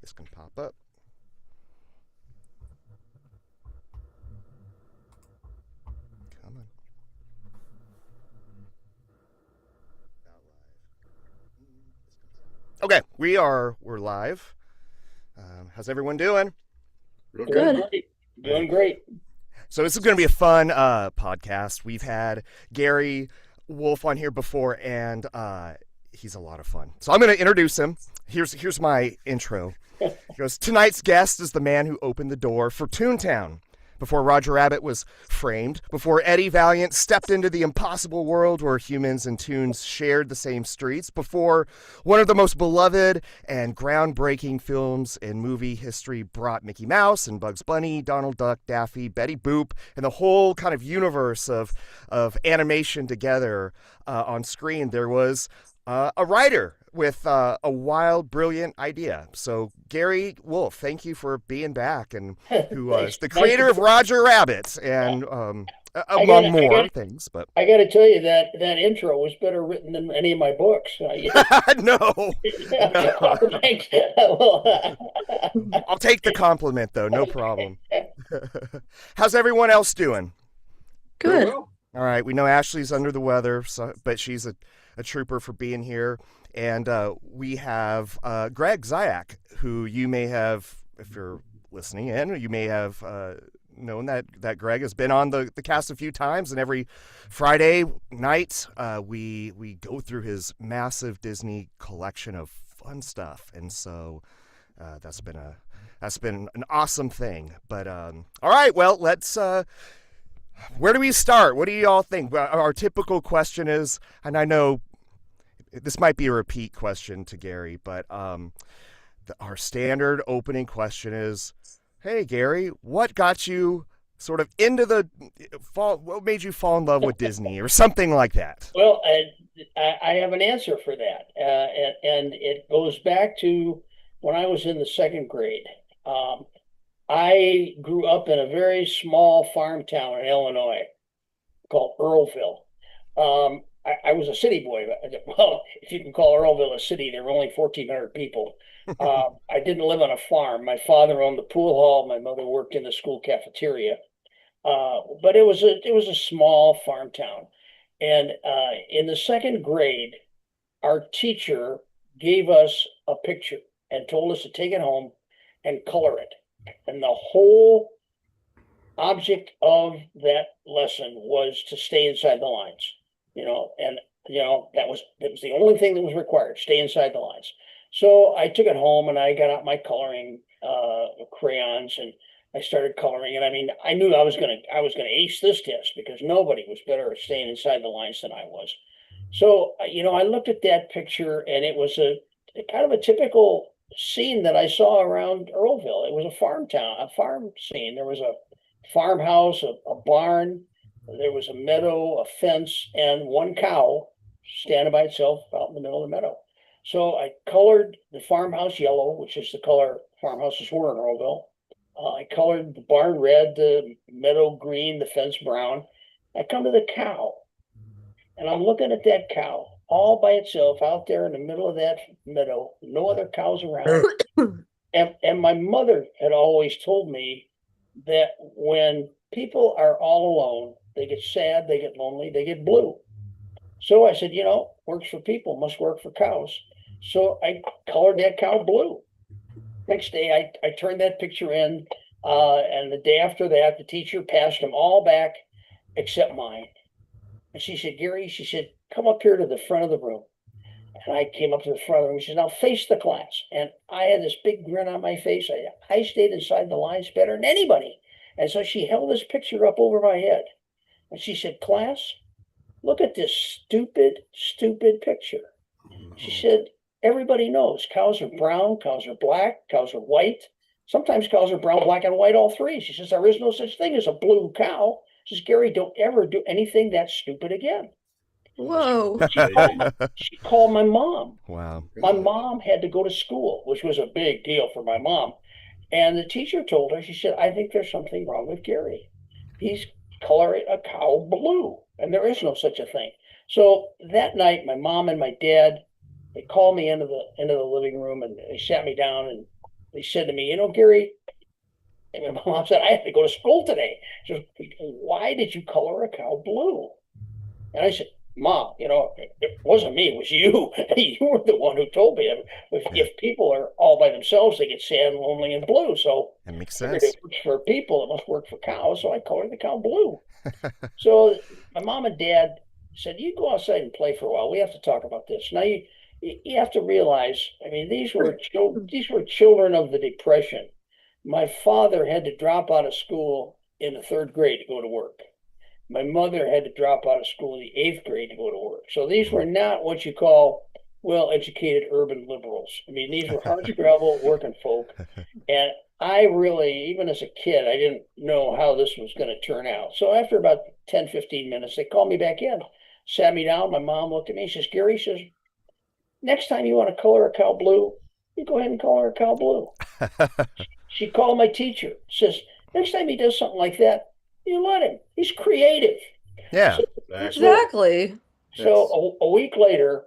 This can pop up. Come on. Okay, we're live. How's everyone doing? Real Doing good. great. Doing great. So this is going to be a fun podcast. We've had Gary Wolf on here before, and he's a lot of fun. So I'm going to introduce him. Here's my intro. He goes, tonight's guest is the man who opened the door for Toontown. Before Roger Rabbit was framed, before Eddie Valiant stepped into the impossible world where humans and toons shared the same streets, before one of the most beloved and groundbreaking films in movie history brought Mickey Mouse and Bugs Bunny, Donald Duck, Daffy, Betty Boop, and the whole kind of universe of animation together on screen, there was a writer with a wild, brilliant idea. So, Gary Wolf, thank you for being back, and who was the creator of Roger Rabbit, and among more things. But I got to tell you that intro was better written than any of my books. no, no. Thanks. I'll take the compliment, though. No problem. How's everyone else doing? Very Good. well. All right. We know Ashley's under the weather, but she's a trooper for being here. And we have Greg Zayak, who you may have, if you're listening in, you may have known that Greg has been on the cast a few times. And every Friday night, we go through his massive Disney collection of fun stuff. And so that's been an awesome thing. But all right, well, let's. Where do we start? What do you all think? Our typical question is, and I know this might be a repeat question to Gary, but our standard opening question is, hey, Gary, what got you sort of into what made you fall in love with Disney or something like that? Well, I have an answer for that. And it goes back to when I was in the second grade. I grew up in a very small farm town in Illinois called Earlville. I was a city boy. Well, if you can call Earlville a city, there were only 1,400 people. I didn't live on a farm. My father owned the pool hall. My mother worked in the school cafeteria. But it was a small farm town. And in the second grade, our teacher gave us a picture and told us to take it home and color it. And the whole object of that lesson was to stay inside the lines, and that was the only thing that was required, stay inside the lines. So I took it home and I got out my coloring crayons and I started coloring. And I mean, I knew I was gonna ace this test because nobody was better at staying inside the lines than I was. So I looked at that picture and it was a kind of a typical scene that I saw around Earlville. It was a farm town, a farm scene. There was a farmhouse, a barn, there was a meadow, a fence, and one cow standing by itself out in the middle of the meadow. So I colored the farmhouse yellow, which is the color farmhouses were in Earlville. I colored the barn red, the meadow green, the fence brown. I come to the cow, and I'm looking at that cow all by itself out there in the middle of that meadow, no other cows around. And my mother had always told me that when people are all alone, they get sad, they get lonely, they get blue. So I said, works for people, must work for cows. So I colored that cow blue. Next day, I turned that picture in, and the day after that, the teacher passed them all back except mine. And she said, Gary, she said, come up here to the front of the room. And I came up to the front of the room. She said, now face the class. And I had this big grin on my face. I stayed inside the lines better than anybody. And so she held this picture up over my head. And she said, class, look at this stupid, stupid picture. She said, everybody knows cows are brown, cows are black, cows are white. Sometimes cows are brown, black, and white, all three. She says, there is no such thing as a blue cow. She says, Gary, don't ever do anything that stupid again. Whoa. She called my mom. Wow. My mom had to go to school, which was a big deal for my mom. And the teacher told her, she said, I think there's something wrong with Gary. He's coloring a cow blue, and there is no such a thing. So that night, my mom and my dad they called me into the living room and they sat me down and they said to me, Gary, and my mom said, I have to go to school today. She said, why did you color a cow blue? And I said, Mom, it wasn't me, it was you. You were the one who told me. If people are all by themselves, they get sad, lonely, and blue. So That makes I figured sense. it works for people, it must work for cows. So I colored the cow blue. So my mom and dad said, you go outside and play for a while. We have to talk about this. Now you have to realize, I mean, these were children of the Depression. My father had to drop out of school in the third grade to go to work. My mother had to drop out of school in the eighth grade to go to work. So these were not what you call well-educated urban liberals. I mean, these were hardscrabble working folk. And I really, even as a kid, I didn't know how this was going to turn out. So after about 10, 15 minutes, they called me back in, sat me down. My mom looked at me and says, Gary, says, next time you want to color a cow blue, you go ahead and color a cow blue. She called my teacher, says, next time he does something like that, you let him. He's creative. Yeah. Exactly. So a week later,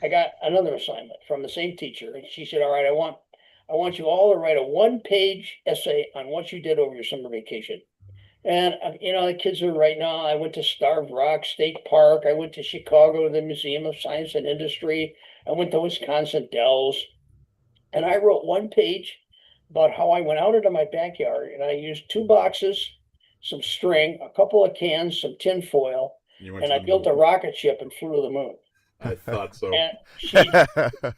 I got another assignment from the same teacher, and she said, all right, I want you all to write a one-page essay on what you did over your summer vacation. And, the kids are right now, I went to Starved Rock State Park. I went to Chicago to the Museum of Science and Industry. I went to Wisconsin Dells. And I wrote one page about how I went out into my backyard and I used 2 boxes, some string, a couple of cans, some tin foil, and I built a rocket ship and flew to the moon. I thought so. And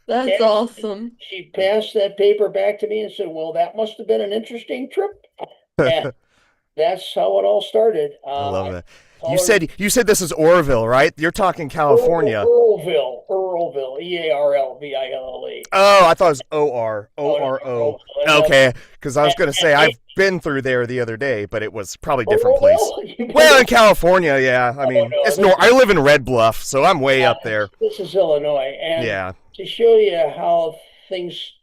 That's awesome. She passed that paper back to me and said, well, that must have been an interesting trip. And that's how it all started. I love it. You said this is Orville, right? You're talking California. Earlville, Earlville. Oh, I thought it was Oro. Okay, because I was going to say I've been through there the other day, but it was probably a different place. Well, in California, yeah. I mean, it's I live in Red Bluff, so I'm way up there. This is Illinois, and to show you how things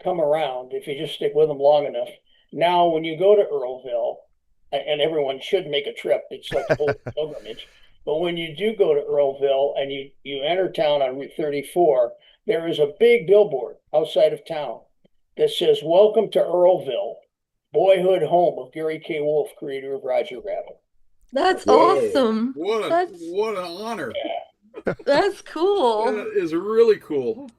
come around, if you just stick with them long enough. Now, when you go to Earlville, and everyone should make a trip, it's like a whole pilgrimage. But when you do go to Earlville and you enter town on Route 34, there is a big billboard outside of town that says, welcome to Earlville, boyhood home of Gary K. Wolf, creator of Roger Rabbit. That's awesome. What an honor. Yeah. That's cool. That is really cool.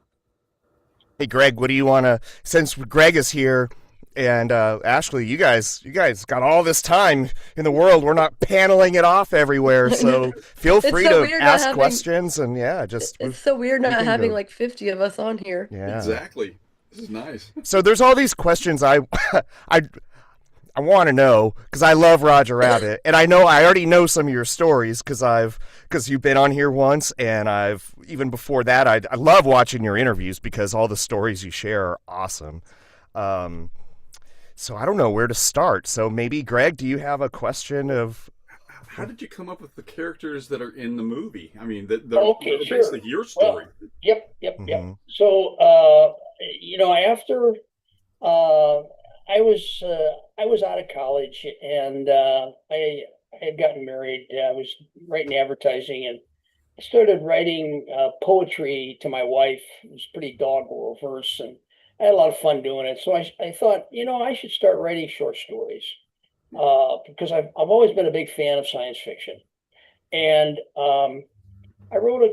Hey, Greg, what do you want to, since Greg is here, and Ashley, you guys got all this time in the world. We're not paneling it off everywhere, so feel free to ask questions. And it's so weird not having like 50 of us on here. Yeah, exactly. This is nice. So there's all these questions I want to know because I love Roger Rabbit, and I already know some of your stories because you've been on here once, and even before that I love watching your interviews because all the stories you share are awesome. So I don't know where to start. So maybe, Greg, do you have a question of... How did you come up with the characters that are in the movie? I mean, they're sure. basically your story. Well, yep. So, after I was out of college and I had gotten married. I was writing advertising and I started writing poetry to my wife. It was pretty doggerel verse, and I had a lot of fun doing it. So I thought, I should start writing short stories because I've always been a big fan of science fiction. And I wrote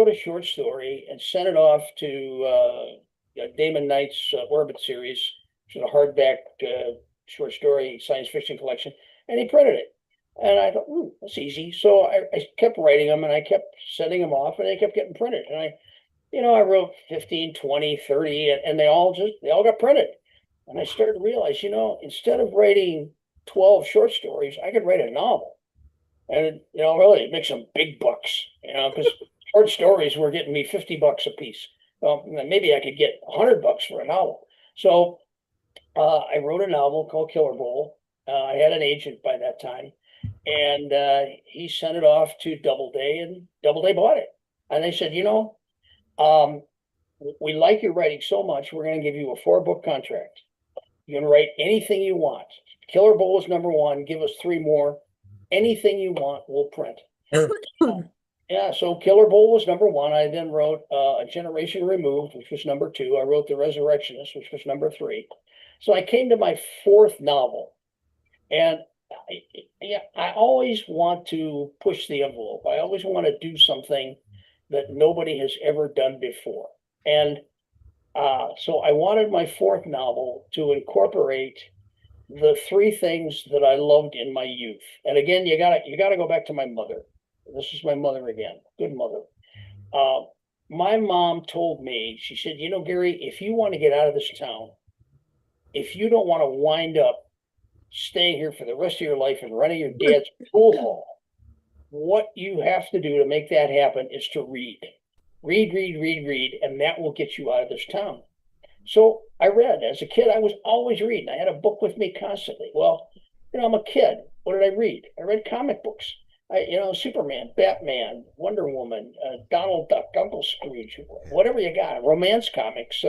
a short story and sent it off to Damon Knight's Orbit series, which is a hardback short story science fiction collection, and he printed it. And I thought, that's easy. So I kept writing them and I kept sending them off, and they kept getting printed. And I wrote 15, 20, 30, and they all got printed. And I started to realize, instead of writing 12 short stories, I could write a novel. And, really make some big bucks, because short stories were getting me $50 a piece. Well, maybe I could get $100 for a novel. So I wrote a novel called Killer Bowl. I had an agent by that time, and he sent it off to Doubleday, and Doubleday bought it. And they said, we like your writing so much, we're going to give you a 4-book contract. You can write anything you want. Killer Bowl is number 1. Give us 3 more. Anything you want, we'll print. Yeah, so Killer Bull was number one. I then wrote A Generation Removed, which was number two. I wrote The Resurrectionist, which was number three. So I came to my fourth novel, and I always want to push the envelope. I always want to do something that nobody has ever done before. And so I wanted my fourth novel to incorporate the three things that I loved in my youth. And again, you gotta go back to my mother. This is my mother again, good mother. Uh, my mom told me, she said, you know, Gary, if you want to get out of this town, if you don't want to wind up staying here for the rest of your life and running your dad's pool hall, what you have to do to make that happen is to read. Read, read, read, read, and that will get you out of this town. So I read. As a kid, I was always reading. I had a book with me constantly. Well, you know, I'm a kid. What did I read? I read comic books. Superman, Batman, Wonder Woman, Donald Duck, Uncle Scrooge, whatever you got, romance comics,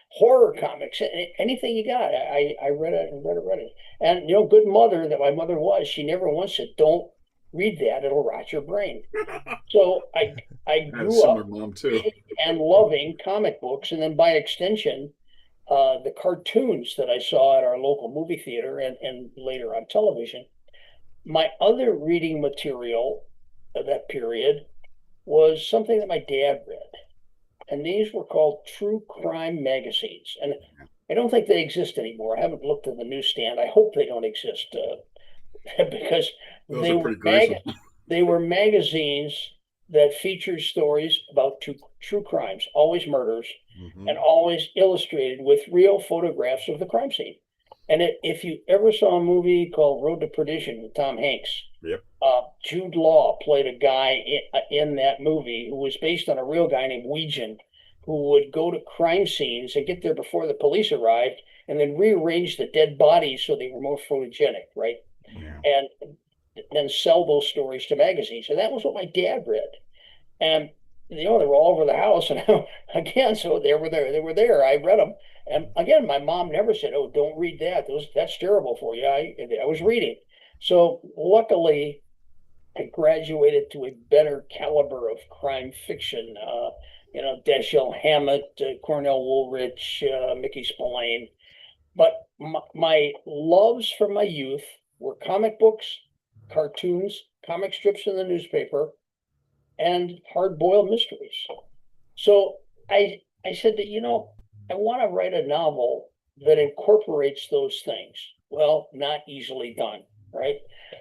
horror comics, anything you got. I read it and read it. And, you know, good mother that my mother was, she never once said, don't read that, it'll rot your brain. So I grew up mom too. and loving comic books, and then by extension, the cartoons that I saw at our local movie theater and later on television. My other reading material of that period was something that my dad read. And these were called true crime magazines. And I don't think they exist anymore. I haven't looked at the newsstand. I hope they don't exist because they were magazines that featured stories about true crimes, always murders, and always illustrated with real photographs of the crime scene. And if you ever saw a movie called Road to Perdition with Tom Hanks, yep. Jude Law played a guy in that movie who was based on a real guy named Weegan, who would go to crime scenes and get there before the police arrived and then rearrange the dead bodies so they were more photogenic, right? Yeah. And then sell those stories to magazines. And that was what my dad read. And, you know, they were all over the house. And again, so they were there. I read them. And again, my mom never said, oh, don't read that. That's terrible for you. I was reading. So luckily, I graduated to a better caliber of crime fiction. Dashiell Hammett, Cornell Woolrich, Mickey Spillane. But my loves from my youth were comic books, cartoons, comic strips in the newspaper, and hard-boiled mysteries. So I said that, you know, I want to write a novel that incorporates those things. Well, not easily done, right?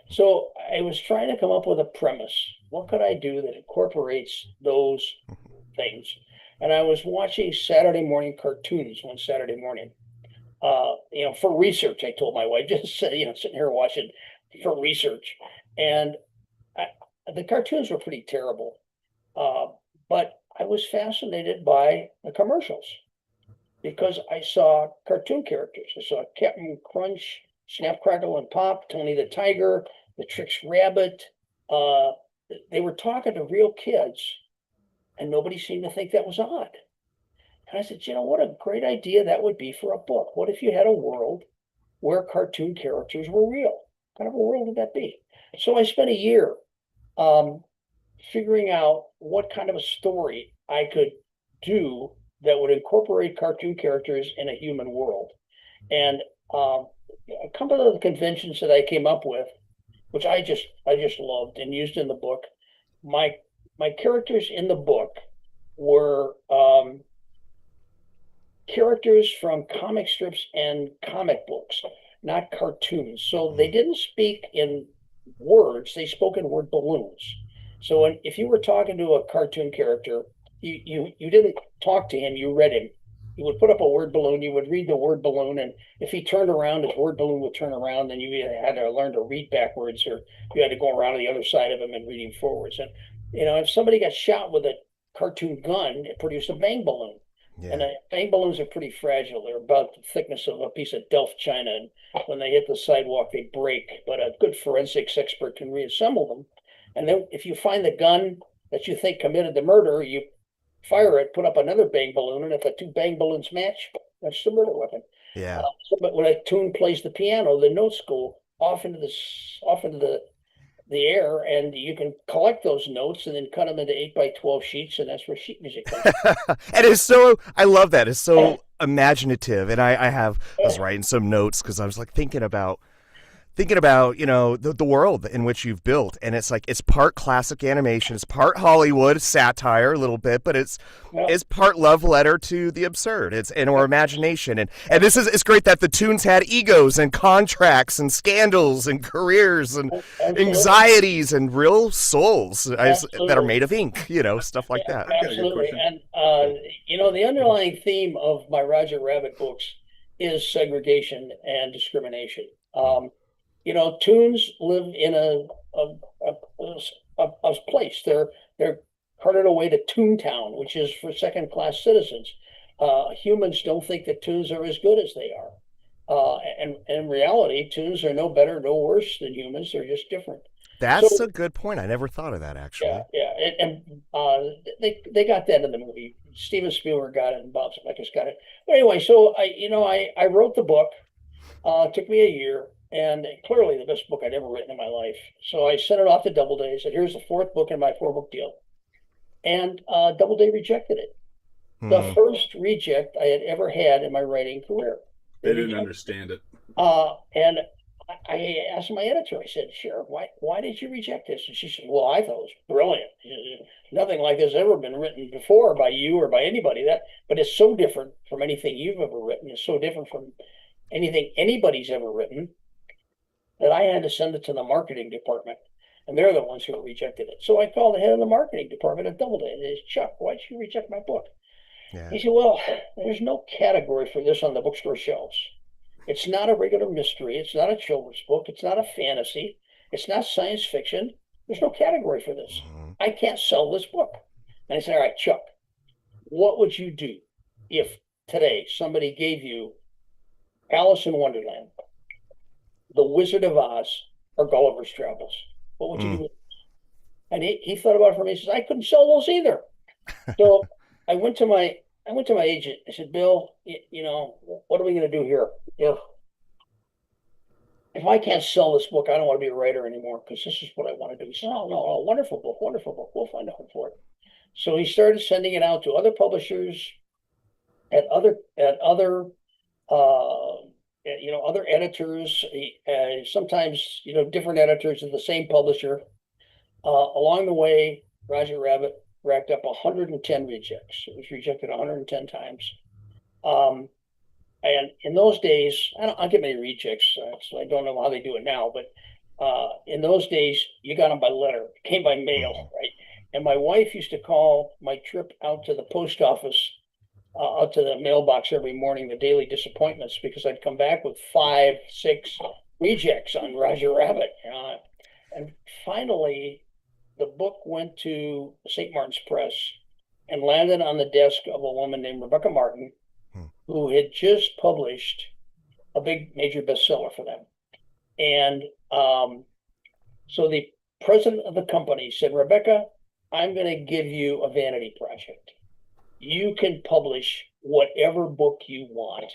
So I was trying to come up with a premise. What could I do that incorporates those things? And I was watching Saturday morning cartoons one Saturday morning. For research, I told my wife, just sitting here watching for research. And the cartoons were pretty terrible. But I was fascinated by the commercials because I saw cartoon characters. I saw Captain Crunch, Snap, Crackle, and Pop, Tony the Tiger, the Trix Rabbit. They were talking to real kids, and nobody seemed to think that was odd. And I said, you know, what a great idea that would be for a book. What if you had a world where cartoon characters were real? What kind of a world would that be? So I spent a year figuring out what kind of a story I could do that would incorporate cartoon characters in a human world. And a couple of the conventions that I came up with, which I just loved and used in the book, my characters in the book were characters from comic strips and comic books, not cartoons. So they didn't speak in words, they spoke in word balloons. So if you were talking to a cartoon character, you didn't talk to him, you read him. You would put up a word balloon, you would read the word balloon, and if he turned around, his word balloon would turn around, and you either had to learn to read backwards or you had to go around to the other side of him and read him forwards. And, you know, if somebody got shot with a cartoon gun, it produced a bang balloon. Yeah. And bang balloons are pretty fragile. They're about the thickness of a piece of Delft china, and when they hit the sidewalk, they break. But a good forensics expert can reassemble them. And then if you find the gun that you think committed the murder, you fire it, put up another bang balloon, and if the two bang balloons match, that's the murder weapon. Yeah. But when a Toon plays the piano, the notes go off into the the air, and you can collect those notes and then cut them into 8x12 sheets, and that's where sheet music comes from. And it's so, I love that. It's so imaginative. And I was writing some notes because I was like thinking about the world in which you've built, and it's like it's part classic animation, it's part Hollywood satire a little bit, but it's part love letter to the absurd, or imagination, and it's great that the Toons had egos and contracts and scandals and careers and anxieties and real souls that are made of ink, stuff like that. Absolutely. And the underlying theme of my Roger Rabbit books is segregation and discrimination. Toons live in a place. They're carted away to Toontown, which is for second-class citizens. Humans don't think that Toons are as good as they are. And in reality, Toons are no better, no worse than humans. They're just different. That's a good point. I never thought of that, actually. Yeah. And they got that in the movie. Steven Spielberg got it, and Bob Zemeckis got it. But anyway, so I wrote the book. It took me a year. And clearly the best book I'd ever written in my life. So I sent it off to Doubleday. I said, here's the fourth book in my 4-book deal. And Doubleday rejected it. The first reject I had ever had in my writing career. They didn't understand it. And I asked my editor, I said, Sheriff, why did you reject this? And she said, well, I thought it was brilliant. Nothing like this has ever been written before by you or by anybody. But it's so different from anything you've ever written. It's so different from anything anybody's ever written, that I had to send it to the marketing department, and they're the ones who rejected it. So I called the head of the marketing department at Doubleday, and I said, Chuck, why'd you reject my book? Yeah. He said, well, there's no category for this on the bookstore shelves. It's not a regular mystery. It's not a children's book. It's not a fantasy. It's not science fiction. There's no category for this. I can't sell this book. And I said, all right, Chuck, what would you do if today somebody gave you Alice in Wonderland, The Wizard of Oz, or Gulliver's Travels? What would you do? And he thought about it for me. He says, I couldn't sell those either. So I went to my agent. I said, Bill, what are we going to do here? If I can't sell this book, I don't want to be a writer anymore, because this is what I want to do. He said, no, wonderful book. We'll find a home for it. So he started sending it out to other publishers, at other editors, sometimes, different editors of the same publisher. Along the way, Roger Rabbit racked up 110 rejects. It was rejected 110 times. And in those days, I don't get many rejects, so I don't know how they do it now, but in those days, you got them by letter. It came by mail, right? And my wife used to call my trip out to the post office, out to the mailbox every morning, the daily disappointments, because I'd come back with 5, 6 rejects on Roger Rabbit. And finally, the book went to St. Martin's Press and landed on the desk of a woman named Rebecca Martin, who had just published a big major bestseller for them. And so the president of the company said, Rebecca, I'm going to give you a vanity project. You can publish whatever book you want,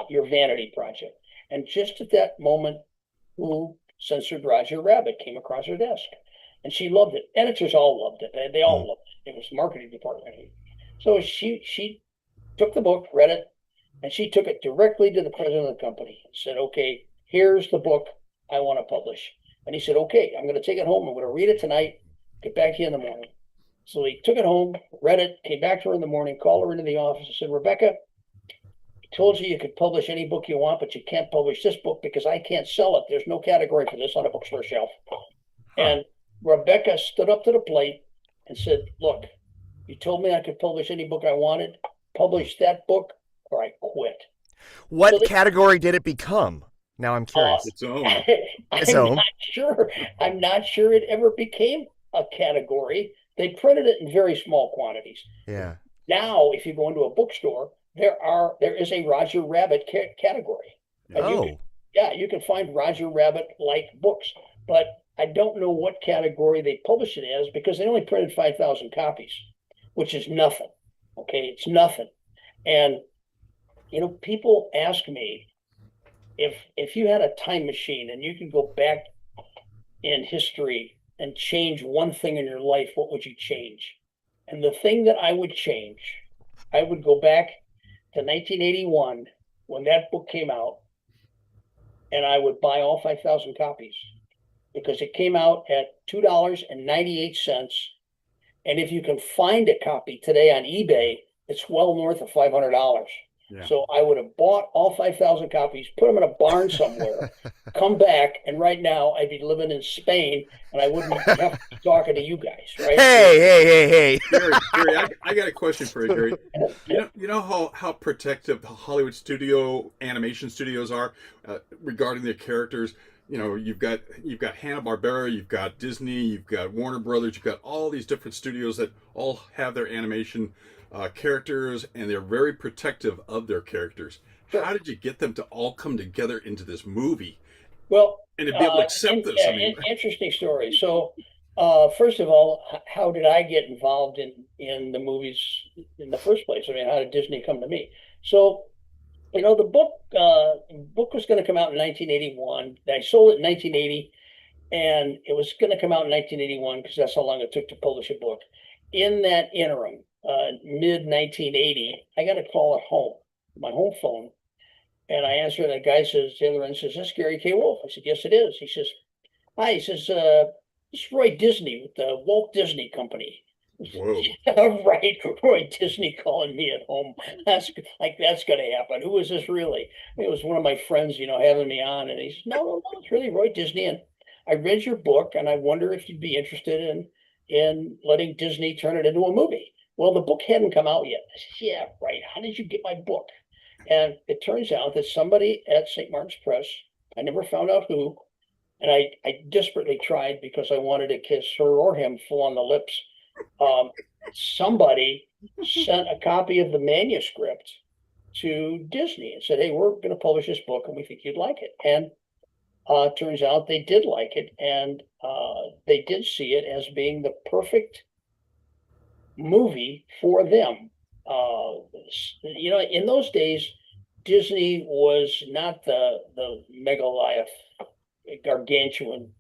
your vanity project. And just at that moment, Who Censored Roger Rabbit came across her desk. And she loved it. Editors all loved it. They all loved it. It was the marketing department. So she took the book, read it, and she took it directly to the president of the company and said, okay, here's the book I want to publish. And he said, okay, I'm going to take it home. I'm going to read it tonight, get back to you in the morning. So he took it home, read it, came back to her in the morning, called her into the office and said, Rebecca, I told you could publish any book you want, but you can't publish this book because I can't sell it. There's no category for this on a bookstore shelf. And Rebecca stood up to the plate and said, look, you told me I could publish any book I wanted. Publish that book or I quit. What category did it become? Now I'm curious. Its own. I'm not sure it ever became a category. They printed it in very small quantities. Yeah. Now, if you go into a bookstore, there is a Roger Rabbit category. You can find Roger Rabbit-like books, but I don't know what category they publish it as because they only printed 5,000 copies, which is nothing. Okay, it's nothing. And people ask me if you had a time machine and you could go back in history and change one thing in your life, what would you change? And the thing that I would change, I would go back to 1981 when that book came out, and I would buy all 5,000 copies because it came out at $2.98. And if you can find a copy today on eBay, it's well north of $500. Yeah. So I would have bought all 5,000 copies, put them in a barn somewhere, come back, and right now I'd be living in Spain, and I wouldn't have to be talking to you guys, right? Hey. Gary, I got a question for you, Gary. You know how protective the Hollywood animation studios are regarding their characters. You know, you've got Hanna-Barbera, you've got Disney, you've got Warner Brothers, you've got all these different studios that all have their animation characters, and they're very protective of their characters. Sure. How did you get them to all come together into this movie? Well, and to be able to accept this? Interesting story. So, first of all, how did I get involved in the movies in the first place? I mean, how did Disney come to me? So, you know, the book was going to come out in 1981. I sold it in 1980, and it was going to come out in 1981 because that's how long it took to publish a book. In that interim, mid 1980, I got a call at home, my home phone, and I answered. The guy says, the other end says, "This is Gary K. Wolf." I said, "Yes, it is." He says, "Hi." He says, "This is Roy Disney with the Walt Disney Company." Whoa. Right, Roy Disney calling me at home. That's going to happen. Who is this really? It was one of my friends, you know, having me on, and he says, "No, it's really Roy Disney. And I read your book, and I wonder if you'd be interested in letting Disney turn it into a movie." Well, the book hadn't come out yet. I said, "Yeah, right. How did you get my book?" And it turns out that somebody at St. Martin's Press, I never found out who, and I desperately tried because I wanted to kiss her or him full on the lips. Somebody sent a copy of the manuscript to Disney and said, "Hey, we're going to publish this book, and we think you'd like it." And it turns out they did like it, and they did see it as being the perfect movie for them. You know, in those days, Disney was not the megalith, gargantuan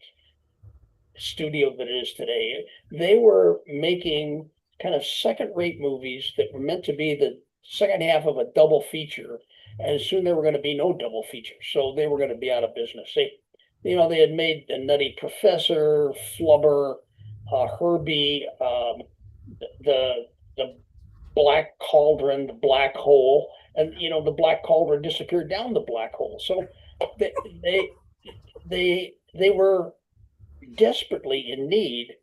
studio that it is today. They were making kind of second-rate movies that were meant to be the second half of a double feature, and soon there were going to be no double features, so they were going to be out of business. They had made The Nutty Professor, Flubber, Herbie, the Black Cauldron, the Black Hole, and the Black Cauldron disappeared down the black hole. So they were desperately in need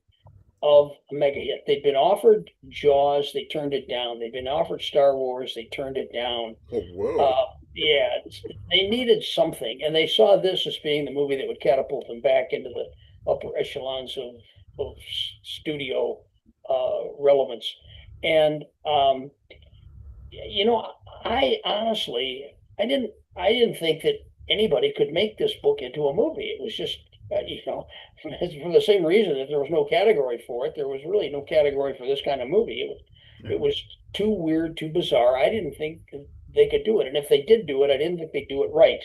of a mega hit. They'd been offered Jaws, they turned it down. They'd been offered Star Wars, they turned it down. Oh, whoa. Yeah, they needed something, and they saw this as being the movie that would catapult them back into the upper echelons of studio relevance. And I honestly, I didn't think that anybody could make this book into a movie. It was just, for the same reason that there was no category for it, there was really no category for this kind of movie. It was too weird, too bizarre. I didn't think they could do it. And if they did do it, I didn't think they'd do it right.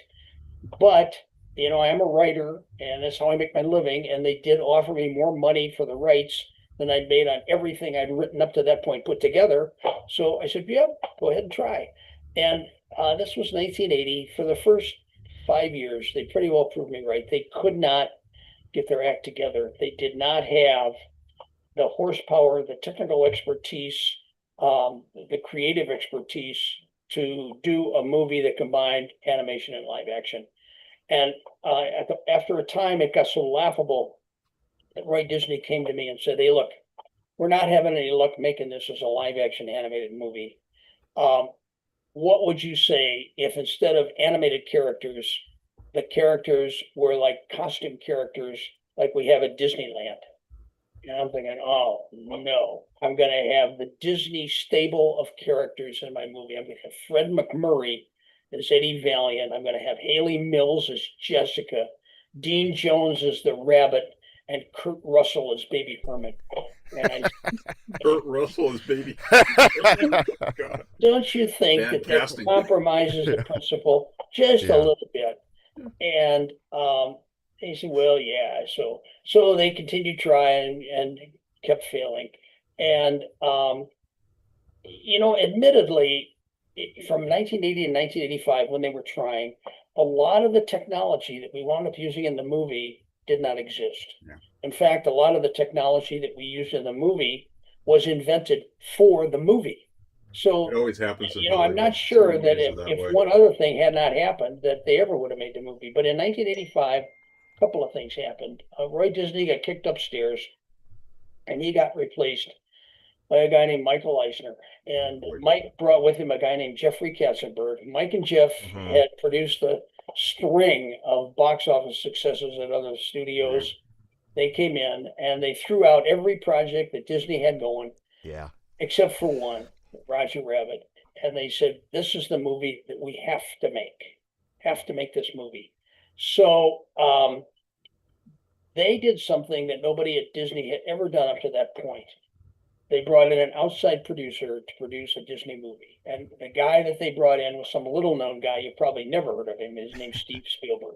But, I am a writer, and that's how I make my living. And they did offer me more money for the rights than I'd made on everything I'd written up to that point put together. So I said, "Yeah, go ahead and try." And this was 1980. For the first 5 years, they pretty well proved me right. They could not get their act together. They did not have the horsepower, the technical expertise, the creative expertise to do a movie that combined animation and live action. And after a time, it got so laughable that Roy Disney came to me and said, "Hey, look, we're not having any luck making this as a live action animated movie. What would you say if instead of animated characters, the characters were like costume characters like we have at Disneyland?" And I'm thinking, "Oh, no, I'm going to have the Disney stable of characters in my movie. I'm going to have Fred McMurray as Eddie Valiant. I'm going to have Haley Mills as Jessica, Dean Jones as the Rabbit, and Kurt Russell as Baby Herman." And Kurt Russell as Baby. Don't you think that compromises the principle just a little bit? And They said, well, yeah. So they continued trying and kept failing. And, admittedly, from 1980 and 1985, when they were trying, a lot of the technology that we wound up using in the movie did not exist. Yeah. In fact, a lot of the technology that we used in the movie was invented for the movie. So It always happens in I'm Hollywood. not sure Some that movies are that if way. one other thing had not happened, that they ever would have made the movie. But in 1985, a couple of things happened. Roy Disney got kicked upstairs, and he got replaced by a guy named Michael Eisner. And Mike brought with him a guy named Jeffrey Katzenberg. Mike and Jeff had produced a string of box office successes at other studios. They came in and they threw out every project that Disney had going, except for one, Roger Rabbit. And they said, this is the movie that we have to make this movie. So they did something that nobody at Disney had ever done up to that point. They brought in an outside producer to produce a Disney movie. And the guy that they brought in was some little known guy. You've probably never heard of him. His name's Steve Spielberg.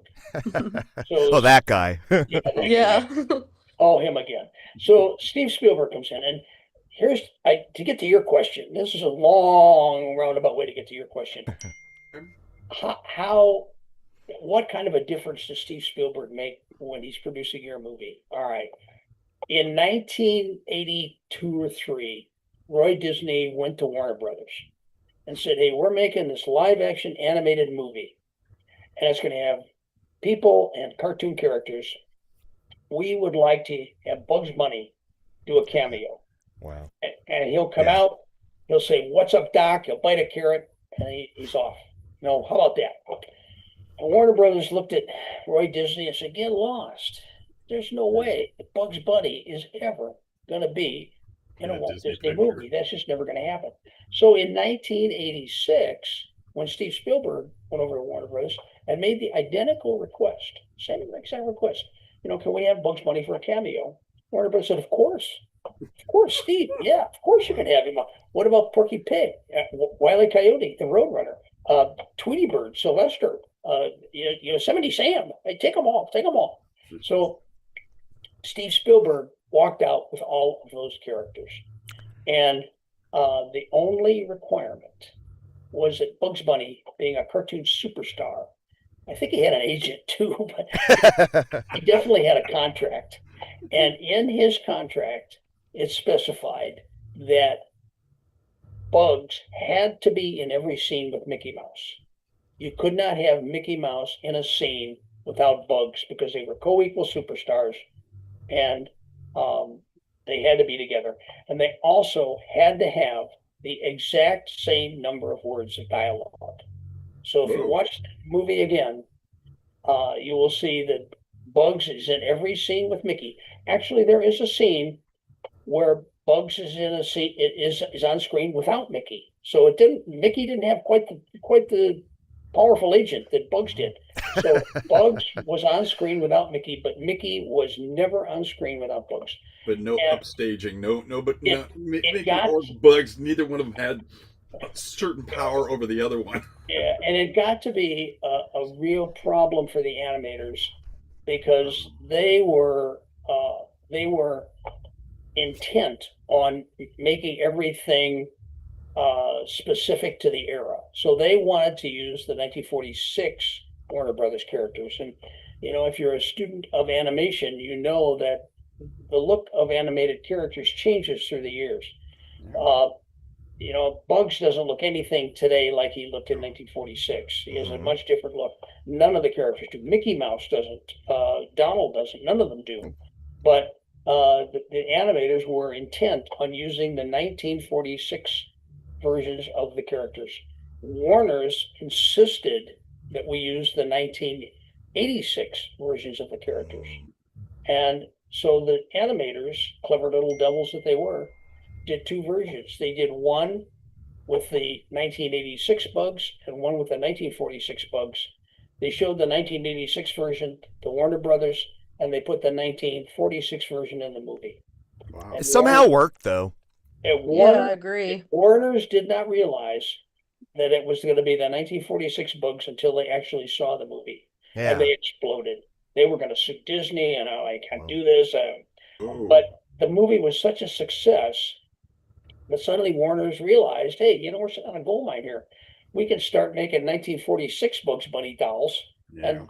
Oh, that guy. Yeah. Oh, him again. So Steve Spielberg comes in, and to get to your question. This is a long roundabout way to get to your question. What kind of a difference does Steve Spielberg make when he's producing your movie? All right. In 1982 or 3, Roy Disney went to Warner Brothers and said, hey, we're making this live action animated movie, and it's going to have people and cartoon characters. We would like to have Bugs Bunny do a cameo. Wow. And he'll come out, he'll say, what's up, Doc? He'll bite a carrot, and he's off. No, how about that? And Warner Brothers looked at Roy Disney and said, get lost. There's no way that Bugs Bunny is ever going to be in a Walt Disney movie. That's just never going to happen. So in 1986, when Steve Spielberg went over to Warner Brothers and made the identical request, same exact request, can we have Bugs Bunny for a cameo? Warner Brothers said, of course, Steve. Yeah, of course you can have him. What about Porky Pig, Wile E. Coyote, the Roadrunner, Tweety Bird, Sylvester, Yosemite Sam? Hey, take them all. So Steve Spielberg walked out with all of those characters. And the only requirement was that Bugs Bunny, being a cartoon superstar, I think he had an agent too, but he definitely had a contract. And in his contract, it specified that Bugs had to be in every scene with Mickey Mouse. You could not have Mickey Mouse in a scene without Bugs because they were co-equal superstars. And they had to be together. And they also had to have the exact same number of words of dialogue. So if you watch the movie again, you will see that Bugs is in every scene with Mickey. Actually, there is a scene where Bugs is in a scene, is on screen without Mickey. So Mickey didn't have quite the powerful agent that Bugs did. So Bugs was on screen without Mickey, but Mickey was never on screen without Bugs. But no upstaging, Mickey or Bugs, neither one of them had a certain power over the other one. Yeah, and it got to be a real problem for the animators because they were intent on making everything specific to the era. So they wanted to use the 1946 Warner Brothers characters. And, if you're a student of animation, you know that the look of animated characters changes through the years. Bugs doesn't look anything today like he looked in 1946. He has a much different look. None of the characters do. Mickey Mouse doesn't. Donald doesn't. None of them do. But the animators were intent on using the 1946 versions of the characters. Warner's insisted that we use the 1986 versions of the characters. And so the animators, clever little devils that they were, did two versions. They did one with the 1986 Bugs and one with the 1946 Bugs. They showed the 1986 version to Warner Brothers, and they put the 1946 version in the movie. Wow. It somehow worked, though. I agree. Warner's did not realize that it was going to be the 1946 Bugs until they actually saw the movie. Yeah. And they exploded. they were going to sue Disney, and I can't Wow. do this. Oh. But the movie was such a success that suddenly Warner's realized, hey, we're sitting on a gold mine here. We can start making 1946 Bugs Bunny dolls. Yeah. And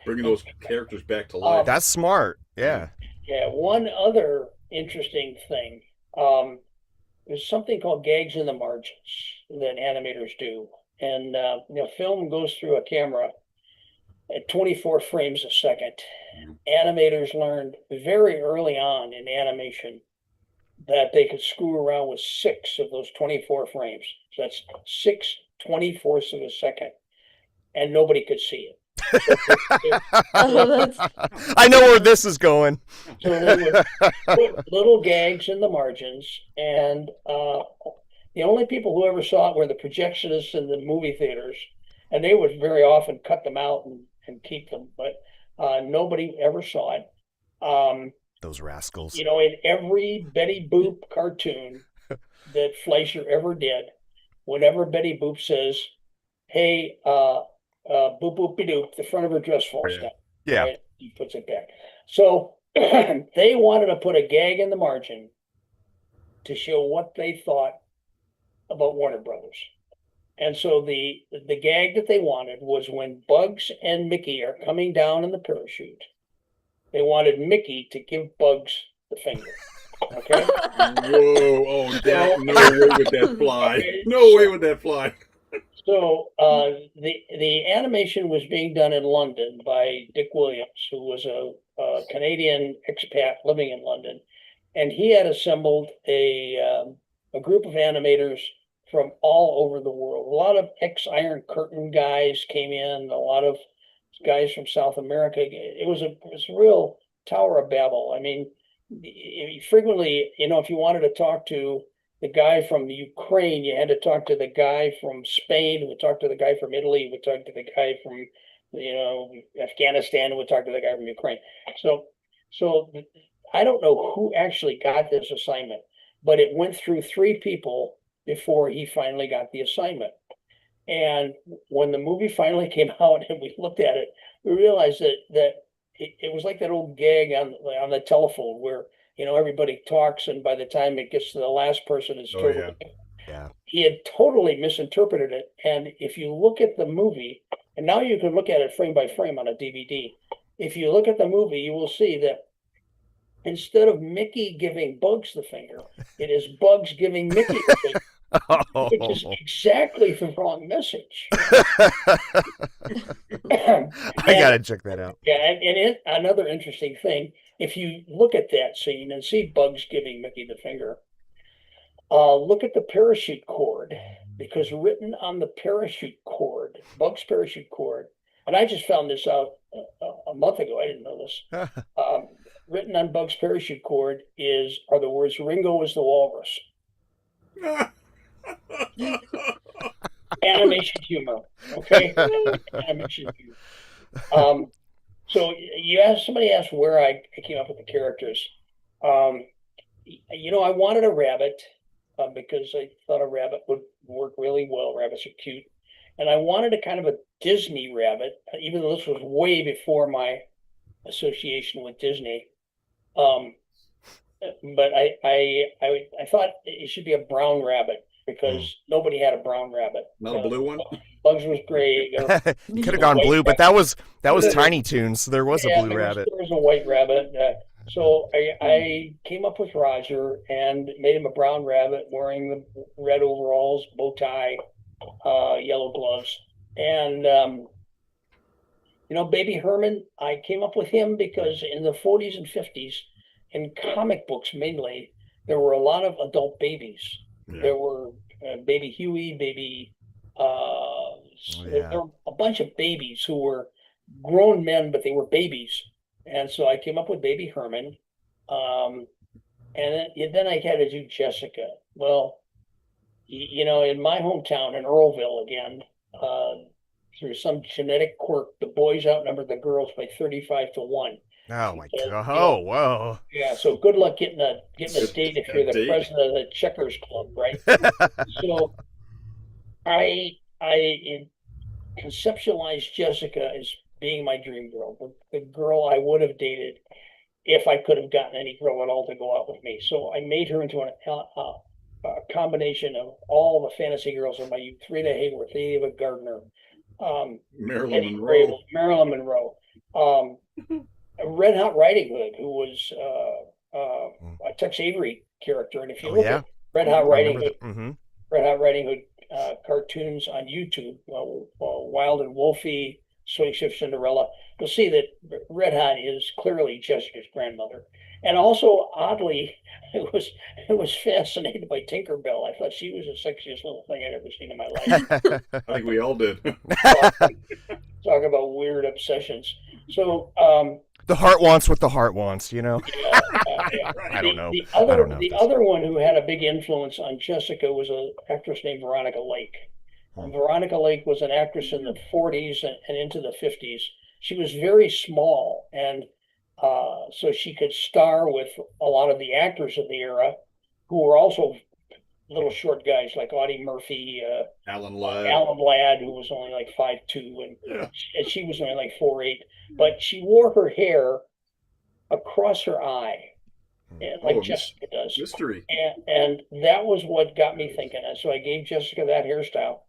Bringing those characters back to life. That's smart. Yeah. yeah, one other interesting thing. There's something called gags in the margins that animators do. And film goes through a camera at 24 frames a second. Animators learned very early on in animation that they could screw around with 6 of those 24 frames. So that's 6 24ths of a second, and nobody could see it. I know where this is going. So they would put little gags in the margins, and the only people who ever saw it were the projectionists in the movie theaters, and they would very often cut them out and keep them, but nobody ever saw it. Those rascals. In every Betty Boop cartoon that Fleischer ever did, whenever Betty Boop says, hey, boop boopy doop, the front of her dress falls down. Yeah. Right? He puts it back. So they wanted to put a gag in the margin to show what they thought about Warner Brothers. And so the gag that they wanted was when Bugs and Mickey are coming down in the parachute, they wanted Mickey to give Bugs the finger. Okay? Whoa, no way would that fly. No way would that fly. So the animation was being done in London by Dick Williams, who was a Canadian expat living in London, and he had assembled a group of animators from all over the world. A lot of ex-Iron Curtain guys came in, a lot of guys from South America. It was a real Tower of Babel. I mean, frequently, if you wanted to talk to the guy from Ukraine, you had to talk to the guy from Spain, who would talk to the guy from Italy, who would talk to the guy from, Afghanistan, who would talk to the guy from Ukraine. So I don't know who actually got this assignment, but it went through 3 people before he finally got the assignment. And when the movie finally came out and we looked at it, we realized that it was like that old gag on the telephone where everybody talks, and by the time it gets to the last person, it's totally. Yeah. He had totally misinterpreted it. And if you look at the movie, and now you can look at it frame by frame on a DVD. If you look at the movie, you will see that instead of Mickey giving Bugs the finger, it is Bugs giving Mickey the finger. Which is exactly the wrong message. I gotta check that out. Yeah, and another interesting thing, if you look at that scene and see Bugs giving Mickey the finger, look at the parachute cord, because written on the parachute cord, Bugs' parachute cord, and I just found this out a month ago. I didn't know this. Written on Bugs' parachute cord are the words "Ringo is the walrus." Animation humor, okay? Animation humor. So somebody asked where I came up with the characters. I wanted a rabbit because I thought a rabbit would work really well. Rabbits are cute. And I wanted a kind of a Disney rabbit, even though this was way before my association with Disney. But I thought it should be a brown rabbit, because nobody had a brown rabbit. Not a blue one? Bugs was gray. You could have gone blue, but that was Tiny Toons, so there was a blue rabbit. There was a white rabbit. So I came up with Roger and made him a brown rabbit wearing the red overalls, bow tie, yellow gloves. And, Baby Herman, I came up with him because in the 40s and 50s, in comic books mainly, there were a lot of adult babies. Yeah. There were Baby Huey, there were a bunch of babies who were grown men, but they were babies. And so I came up with Baby Herman. And then I had to do Jessica. Well, in my hometown in Earlville again, through some genetic quirk, the boys outnumbered the girls by 35-1. Oh my God! Oh, whoa! Yeah, so good luck getting a date if you're the president of the Checkers Club, right? So I conceptualized Jessica as being my dream girl, the girl I would have dated if I could have gotten any girl at all to go out with me. So I made her into a combination of all the fantasy girls of my youth: Rita Hayworth, Ava Gardner, Marilyn Eddie Monroe. Grable, Marilyn Monroe, Red Hot Riding Hood, who was a Tex Avery character. And if you look at Red Hot Riding Hood, Red Hot Riding Hood cartoons on YouTube, Wild and Wolfie, Swing Shift Cinderella, you'll see that Red Hot is clearly Jessica's grandmother. And also, oddly, it was fascinated by Tinkerbell. I thought she was the sexiest little thing I'd ever seen in my life. I think we all did. Talk about weird obsessions. So the heart wants what the heart wants, you know. Yeah. I don't know. The other one who had a big influence on Jessica was an actress named Veronica Lake. Veronica Lake was an actress in the 40s and into the 50s. She was very small, and so she could star with a lot of the actors of the era, who were also little short guys like Audie Murphy, Alan Ladd, who was only like 5'2", and she was only like 4'8". But she wore her hair across her eye, like Jessica does. Mystery. And that was what got me thinking. And so I gave Jessica that hairstyle.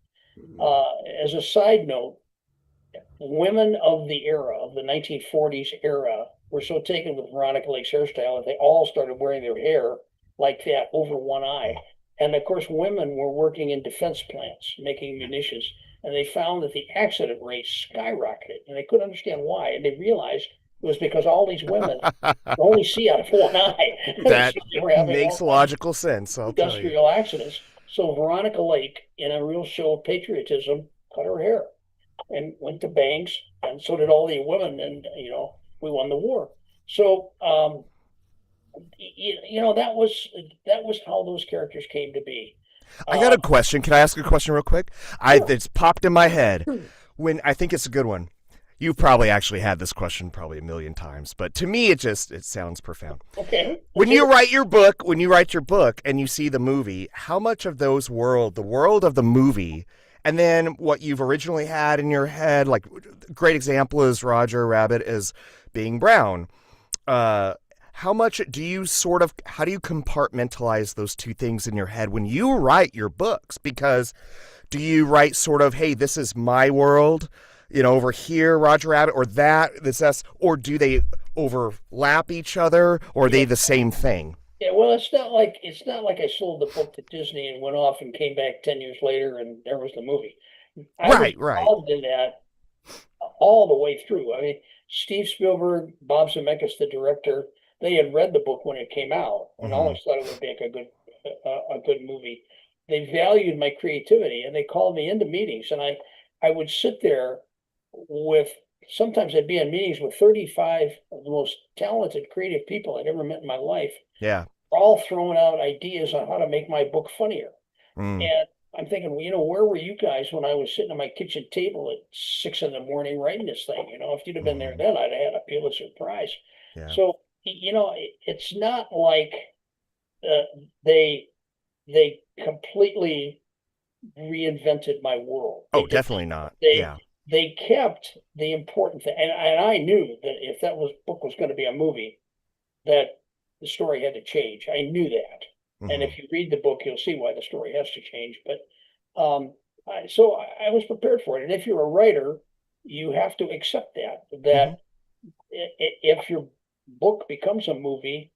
As a side note, women of the era, of the 1940s era, were so taken with Veronica Lake's hairstyle that they all started wearing their hair like that over one eye. And of course, women were working in defense plants, making munitions, and they found that the accident rate skyrocketed, and they couldn't understand why. And they realized it was because all these women only see out of one eye. That makes logical sense. Industrial accidents. So Veronica Lake, in a real show of patriotism, cut her hair and went to bangs, and so did all the women, and we won the war. So that was how those characters came to be. I got a question. Can I ask a question real quick? Sure. It's popped in my head. When I think it's a good one. You've probably actually had this question probably a million times, but to me it sounds profound. Okay. When you write your book and you see the movie, how much of the world of the movie, and then what you've originally had in your head, like a great example is Roger Rabbit as being brown. How much do you how do you compartmentalize those two things in your head when you write your books? Because do you write hey, this is my world, over here, Roger Rabbit, or or do they overlap each other, or are they the same thing? Yeah, well, it's not like I sold the book to Disney and went off and came back 10 years later and there was the movie. I was involved in that all the way through. I mean, Steve Spielberg, Bob Zemeckis, the director, they had read the book when it came out and always thought it would make a good movie. They valued my creativity, and they called me into meetings, and I would sit there sometimes I'd be in meetings with 35 of the most talented, creative people I'd ever met in my life. Yeah. All throwing out ideas on how to make my book funnier. And I'm thinking, where were you guys when I was sitting at my kitchen table at 6 a.m. writing this thing? If you'd have been there then, I'd have had a Pulitzer Prize. Yeah. So, it's not like they completely reinvented my world. Definitely not. They kept the important thing, and I knew that if that book was going to be a movie, that the story had to change. I knew that, and if you read the book, you'll see why the story has to change. But so I was prepared for it, and if you're a writer, you have to accept that if your book becomes a movie,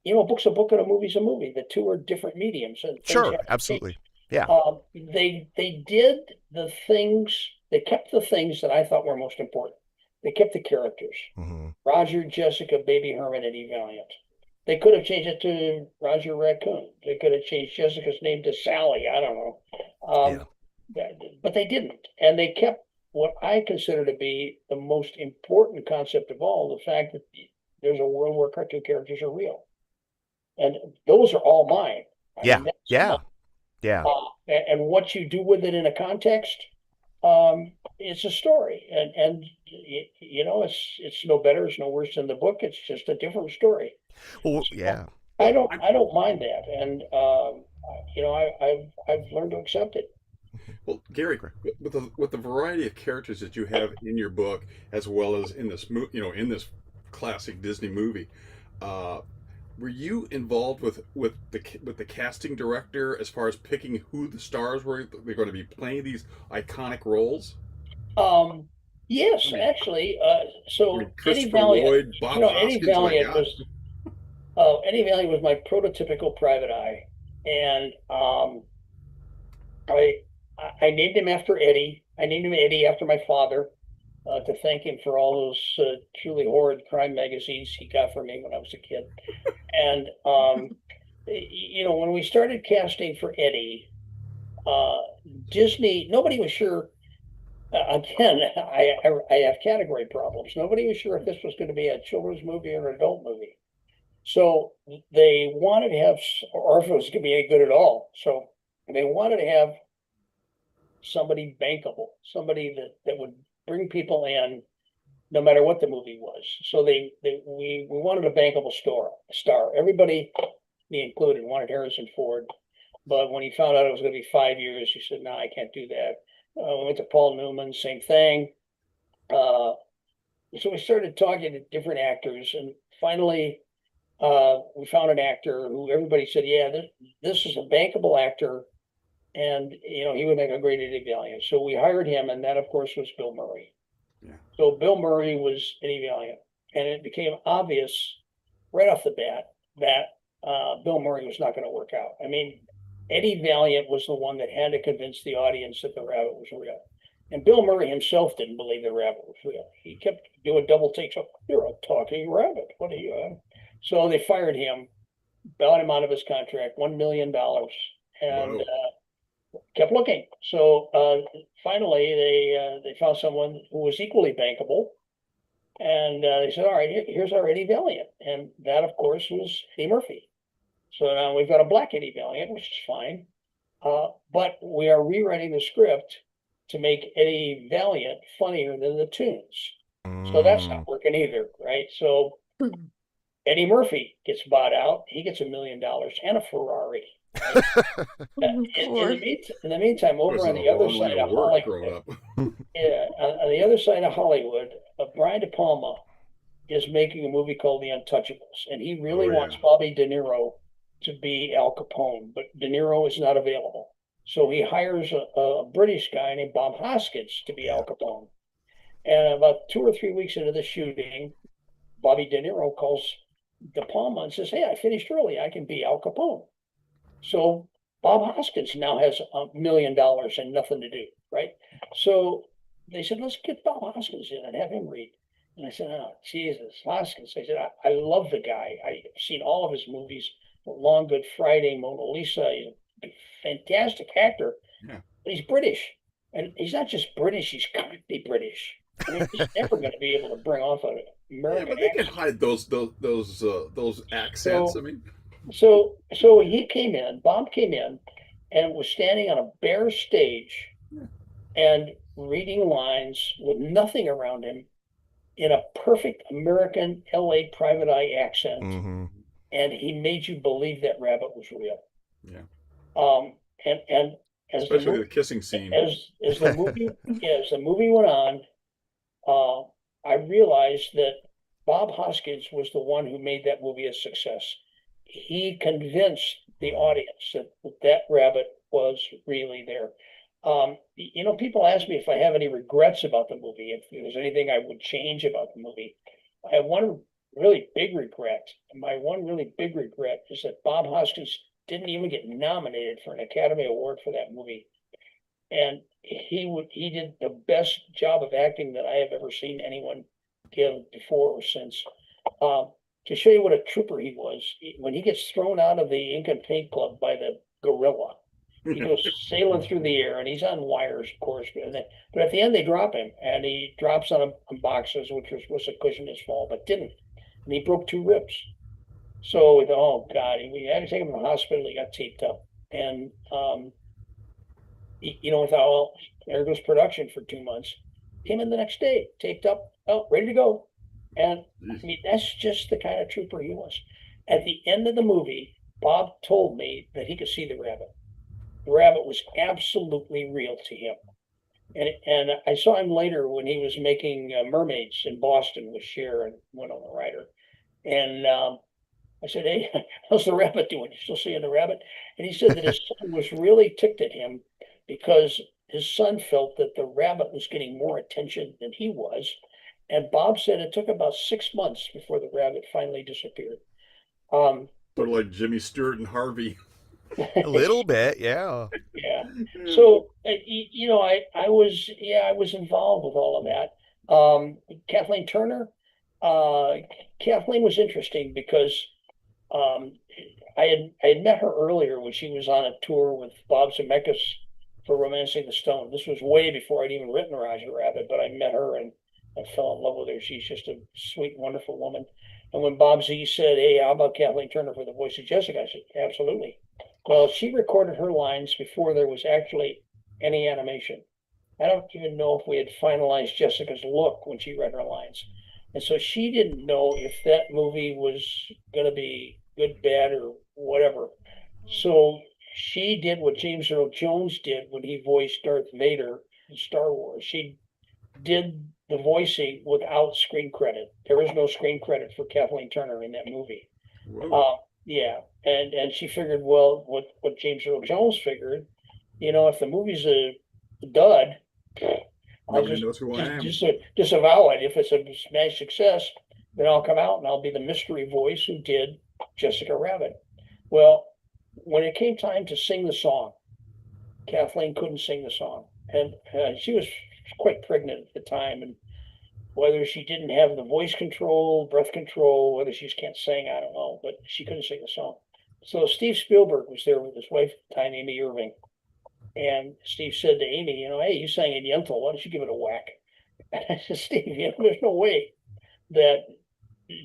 a book's a book and a movie's a movie. The two are different mediums. And sure, absolutely. Yeah. They did the things. They kept the things that I thought were most important. They kept the characters. Roger, Jessica, Baby Herman, and E. Valiant. They could have changed it to Roger Raccoon. They could have changed Jessica's name to Sally. I don't know. But they didn't. And they kept what I consider to be the most important concept of all, the fact that there's a world where cartoon characters are real. And those are all mine. And what you do with it in a context, it's a story. And it's no better, it's no worse than the book. It's just a different story. Well, yeah. I don't mind that. And, I've learned to accept it. Well, Gary, with the variety of characters that you have in your book, as well as in this in this classic Disney movie, uh, were you involved with the casting director as far as picking who the stars were they're going to be playing these iconic roles? Um, I yes, mean, actually. I mean So Eddie Christopher Valiant, Lloyd, Bob Eddie Hoskins, my Valiant God. was Eddie Valiant was my prototypical private eye, and I I named him after Eddie. I named him Eddie after my father, to thank him for all those truly horrid crime magazines he got for me when I was a kid. And when we started casting for Eddie, uh, Disney, nobody was sure. Again, I have category problems. Nobody was sure if this was going to be a children's movie or an adult movie. So they wanted to have, or if it was going to be any good at all. So they wanted to have somebody bankable, somebody that would bring people in no matter what the movie was. So we wanted a bankable star. Everybody, me included, wanted Harrison Ford. But when he found out it was going to be 5 years, he said, "No, I can't do that." We went to Paul Newman, same thing. Uh, so we started talking to different actors, and finally, we found an actor who everybody said, "Yeah, this is a bankable actor, and he would make a great Eddie Valiant." So we hired him, and that, of course, was Bill Murray. Yeah. So Bill Murray was Eddie Valiant, and it became obvious right off the bat that Bill Murray was not going to work out. I mean, Eddie Valiant was the one that had to convince the audience that the rabbit was real. And Bill Murray himself didn't believe the rabbit was real. He kept doing double takes. "Oh, you're a talking rabbit. What are you?" So they fired him, bought him out of his contract, $1 million, and Whoa. kept looking. So finally, they found someone who was equally bankable, and they said, "All right, here's our Eddie Valiant," and that, of course, was Eddie Murphy. So now we've got a black Eddie Valiant, which is fine. But we are rewriting the script to make Eddie Valiant funnier than the Toons. So that's not working either, right? So Eddie Murphy gets bought out. He gets $1 million and a Ferrari. Right? In the meantime, It was over a on the other long way side to of work growing Hollywood, up. yeah, on the other side of Hollywood, Brian De Palma is making a movie called The Untouchables, and he really Oh wants yeah. Bobby De Niro to be Al Capone, but De Niro is not available. So he hires a British guy named Bob Hoskins to be Al Capone. And about 2 or 3 weeks into the shooting, Bobby De Niro calls De Palma and says, "Hey, I finished early. I can be Al Capone." So Bob Hoskins now has $1 million and nothing to do, right? So they said, "Let's get Bob Hoskins in and have him read." And I said, "Oh, Jesus, Hoskins." I said, I love the guy. I've seen all of his movies, Long Good Friday, Mona Lisa. He's a fantastic actor, Yeah. but he's British. And he's not just British, he's Cockney British. I mean, he's never going to be able to bring off an Yeah, American but they can accent. hide those accents. So I mean, so he came in, Bob came in and was standing on a bare stage yeah. and reading lines with nothing around him in a perfect American LA private eye accent. Mm-hmm. And he made you believe that rabbit was real. Yeah. And as Especially the kissing scene. as the movie as the movie went on, I realized that Bob Hoskins was the one who made that movie a success. He convinced the audience that rabbit was really there. People ask me if I have any regrets about the movie, if there's anything I would change about the movie. I have one really big regret. My one really big regret is that Bob Hoskins didn't even get nominated for an Academy Award for that movie. And he did the best job of acting that I have ever seen anyone give before or since. To show you what a trooper he was, when he gets thrown out of the Ink and Paint Club by the gorilla, he goes sailing through the air, and he's on wires, of course. But at the end, they drop him, and he drops on boxes, which was supposed to cushion his fall, but didn't. And he broke 2 ribs. So we thought, oh God, we had to take him to the hospital. He got taped up, and we thought, well, there goes production for 2 months. Came in the next day, taped up, oh, ready to go. And I mean, that's just the kind of trooper he was. At the end of the movie, Bob told me that he could see the rabbit. the rabbit was absolutely real to him. And I saw him later when he was making Mermaids in Boston with Cher and Winona Ryder. And I said, "Hey, how's the rabbit doing? You still seeing the rabbit?" And he said that his son was really ticked at him because his son felt that the rabbit was getting more attention than he was. And Bob said it took about 6 months before the rabbit finally disappeared. Sort of like Jimmy Stewart and Harvey. A little bit, yeah. Yeah. So, I was involved with all of that. Kathleen Turner, Kathleen was interesting because I had met her earlier when she was on a tour with Bob Zemeckis for Romancing the Stone. This was way before I'd even written Roger Rabbit, but I met her and I fell in love with her. She's just a sweet, wonderful woman. And when Bob Z said, "Hey, how about Kathleen Turner for the voice of Jessica?" I said, "Absolutely." Well, she recorded her lines before there was actually any animation. I don't even know if we had finalized Jessica's look when she read her lines. And so she didn't know if that movie was going to be good, bad, or whatever. So she did what James Earl Jones did when he voiced Darth Vader in Star Wars. She did the voicing without screen credit. There is no screen credit for Kathleen Turner in that movie. Yeah, and she figured, well, what James Earl Jones figured, if the movie's a dud, I'll Nobody knows who I am. just disavow it. If it's a smash success, then I'll come out and I'll be the mystery voice who did Jessica Rabbit. Well, when it came time to sing the song, Kathleen couldn't sing the song, and she was quite pregnant at the time, and whether she didn't have the voice control, breath control, whether she just can't sing, I don't know, but she couldn't sing the song. So Steve Spielberg was there with his wife at the time, Amy Irving. And Steve said to Amy, "Hey, you sang in Yentl, why don't you give it a whack?" And I said, "Steve, there's no way that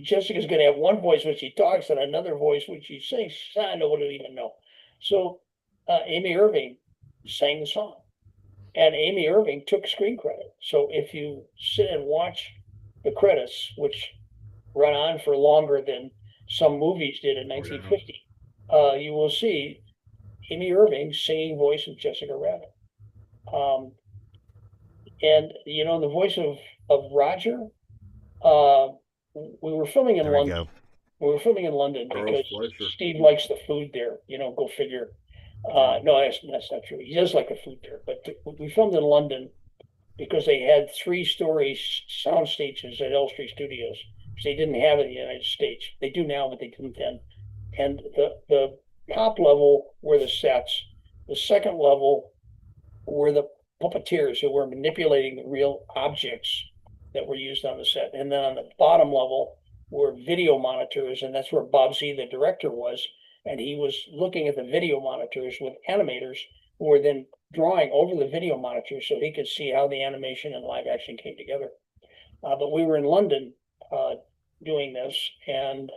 Jessica's going to have one voice when she talks and another voice when she sings. I wouldn't even know." So Amy Irving sang the song. And Amy Irving took screen credit. So if you sit and watch the credits, which run on for longer than some movies did in 1950, you will see Amy Irving singing voice of Jessica Rabbit. And the voice of Roger, we were filming in London. We were filming in London because Steve likes the food there. Go figure. No, that's not true. He does like the food there, but we filmed in London because they had 3-story sound stages at Elstree Studios, which they didn't have in the United States. They do now, but they didn't then. And the top level were the sets. The second level were the puppeteers who were manipulating the real objects that were used on the set. And then on the bottom level were video monitors, and that's where Bob Z, the director, was. And he was looking at the video monitors with animators who were then drawing over the video monitors so he could see how the animation and live action came together. But we were in London doing this, and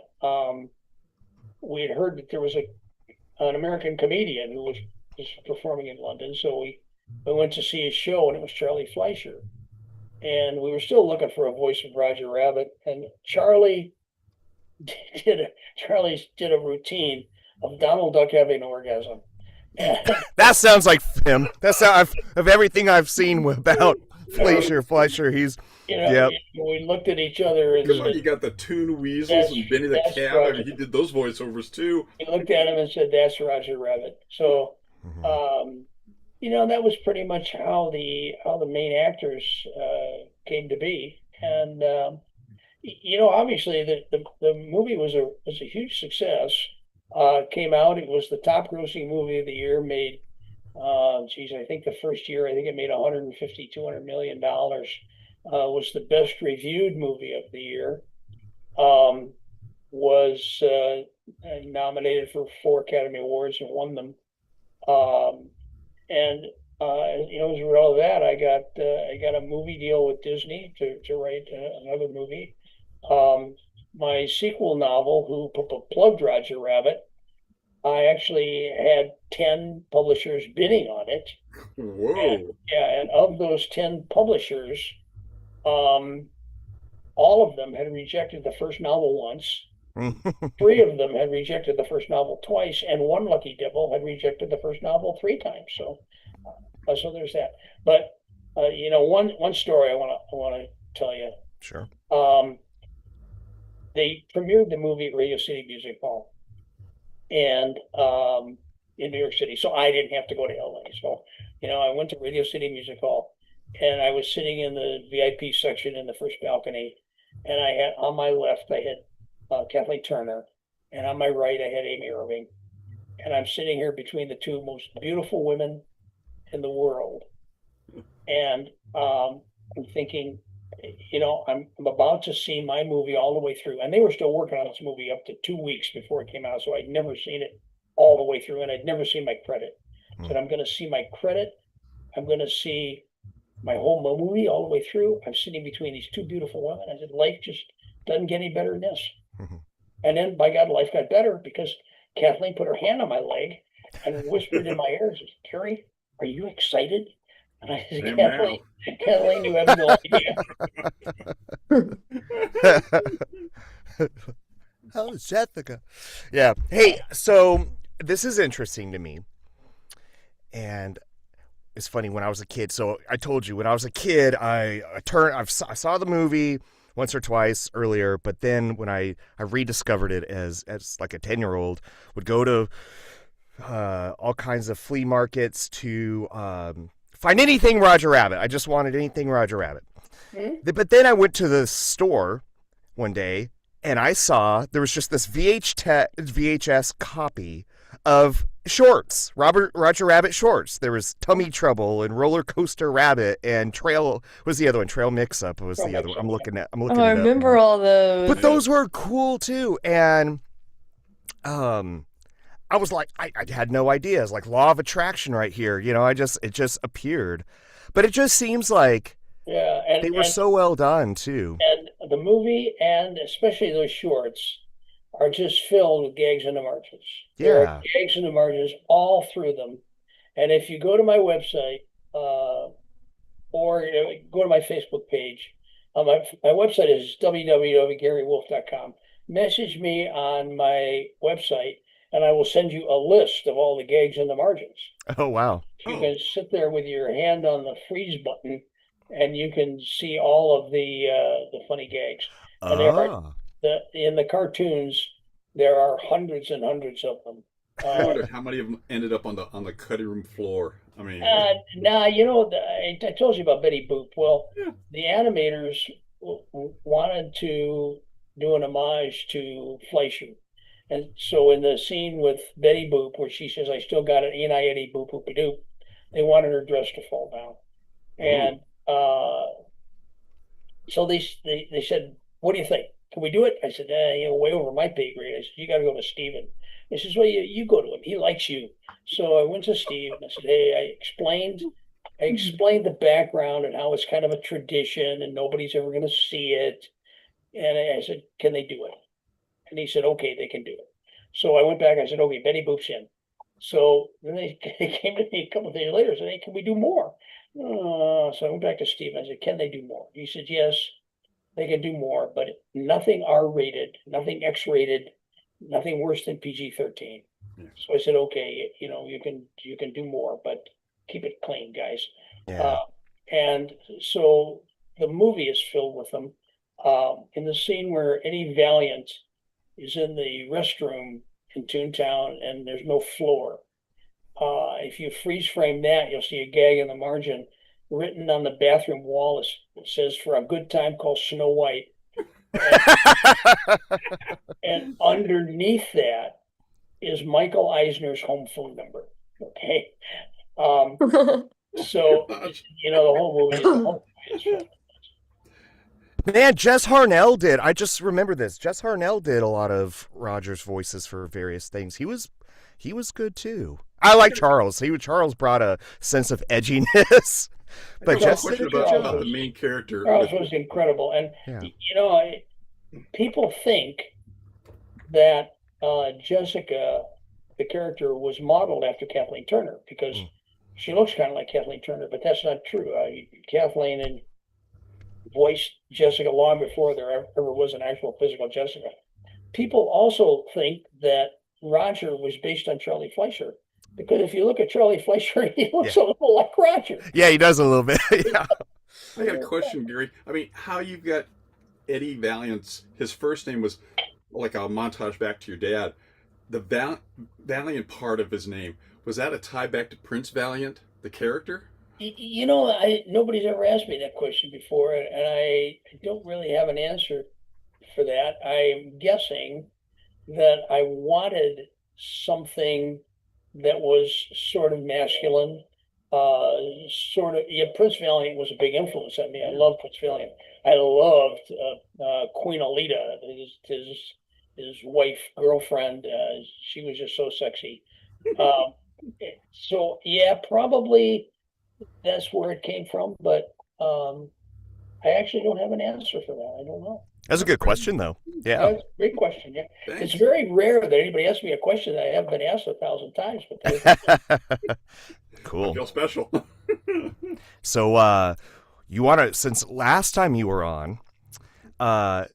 we had heard that there was an American comedian who was performing in London. So we went to see his show, and it was Charlie Fleischer. And we were still looking for a voice of Roger Rabbit. And Charlie did a routine of Donald Duck having an orgasm. That sounds like him. That's of everything I've seen about Fleischer. He's We looked at each other and said, you got the Toon Weasels and Benny the Cat. I mean, he did those voiceovers too. He looked at him and said, "That's Roger Rabbit." So, that was pretty much how the main actors came to be. And obviously the movie was a huge success. Came out. It was the top grossing movie of the year. Made, I think the first year, it made $200 million. Was the best reviewed movie of the year. Was nominated for 4 Academy Awards and won them. As a result of that, I got a movie deal with Disney to write another movie. My sequel novel, Who Plugged Roger Rabbit, I actually had 10 publishers bidding on it. Whoa! And of those 10 publishers, all of them had rejected the first novel once, Three of them had rejected the first novel twice, and one lucky devil had rejected the first novel 3 times. So there's that. But one story I want to tell you. Sure. They premiered the movie at Radio City Music Hall, and in New York City. So I didn't have to go to LA. So I went to Radio City Music Hall, and I was sitting in the VIP section in the first balcony, and I had on my left I had Kathleen Turner, and on my right I had Amy Irving, and I'm sitting here between the two most beautiful women in the world, and I'm thinking, I'm about to see my movie all the way through, and they were still working on this movie up to 2 weeks before it came out, so I'd never seen it all the way through, and I'd never seen my credit. Said, I'm going to see my credit. I'm going to see my whole movie all the way through. I'm sitting between these two beautiful women. I said, life just doesn't get any better than this. And then, by God, life got better because Kathleen put her hand on my leg and whispered in my ear, says, Carrie, are you excited? And I said, Kathleen, you have no idea. Oh, Jessica. Yeah. Hey, so this is interesting to me. And it's funny, when I was a kid, so I told you, when I was a kid, I saw the movie once or twice earlier, but then when I rediscovered it as like a 10-year-old, would go to all kinds of flea markets to find anything Roger Rabbit. I just wanted anything Roger Rabbit. But then I went to the store one day, and I saw there was just this VHS copy of shorts, Roger Rabbit shorts. There was Tummy Trouble and Roller Coaster Rabbit and Trail was the other one. Trail Mix Up was the other one. I'm looking at. I remember all those. But those were cool too, and I was like, I had no idea. It's like law of attraction right here. It just appeared, but it just seems like they were so well done too. And the movie, and especially those shorts, are just filled with gags in the margins. Yeah. There are gags in the margins all through them. And if you go to my website or go to my Facebook page, my website is www.garywolf.com. Message me on my website, and I will send you a list of all the gags in the margins. Oh, wow. You can sit there with your hand on the freeze button, and you can see all of the funny gags. And in the cartoons, there are hundreds and hundreds of them. I wonder how many of them ended up on the cutting room floor. I mean, I told you about Betty Boop. Well, the animators wanted to do an homage to Fleischer. And so in the scene with Betty Boop, where she says, I still got it, ain't I Eddie Boop Boopy Doop, they wanted her dress to fall down. And so they said, what do you think? Can we do it? I said, way over my pay grade. I said, you got to go to Steven. He says, well, you go to him. He likes you. So I went to Steve and I said, hey, I explained the background and how it's kind of a tradition and nobody's ever going to see it. And I said, can they do it? And he said, okay, they can do it. So I went back. I said, okay, Betty Boop's in. So then they came to me a couple of days later and said, hey, can we do more? So I went back to Steve and I said, can they do more? He said, yes, they can do more, but nothing R-rated, nothing X-rated, nothing worse than PG-13. Yeah. So I said, okay, you can do more, but keep it clean, guys. Yeah. And so the movie is filled with them. In the scene where Eddie Valiant is in the restroom in Toontown and there's no floor, if you freeze frame that, you'll see a gag in the margin. Written on the bathroom wall, it says, for a good time, call Snow White. And underneath that is Michael Eisner's home phone number. Okay. So, the whole movie is Man, Jess Harnell did. I just remember this. Jess Harnell did a lot of Roger's voices for various things. He was good too. I like Charles. Charles brought a sense of edginess. But Jess did a good job. About the main character. Charles was incredible. And, people think that Jessica, the character, was modeled after Kathleen Turner because she looks kind of like Kathleen Turner, but that's not true. Kathleen voiced Jessica long before there ever was an actual physical Jessica. people also think that Roger was based on Charlie Fleischer, because if you look at Charlie Fleischer, he looks a little like Roger. Yeah, he does a little bit. Yeah. I got a question, Gary. I mean, how you got Eddie Valiant's, his first name was like a montage back to your dad. The Valiant part of his name, was that a tie back to Prince Valiant, the character? Nobody's ever asked me that question before, and I don't really have an answer for that. I'm guessing that I wanted something that was sort of masculine, Prince Valiant was a big influence on me. I loved Prince Valiant. I loved Queen Alida, his wife, girlfriend. She was just so sexy. So yeah, probably that's where it came from, but I actually don't have an answer for that. I don't know. That's a good question, though. Yeah. That's a great question. Yeah. Thanks. It's very rare that anybody asks me a question that I haven't been asked 1,000 times. But Cool. I feel special. So, you want to, since last time you were on,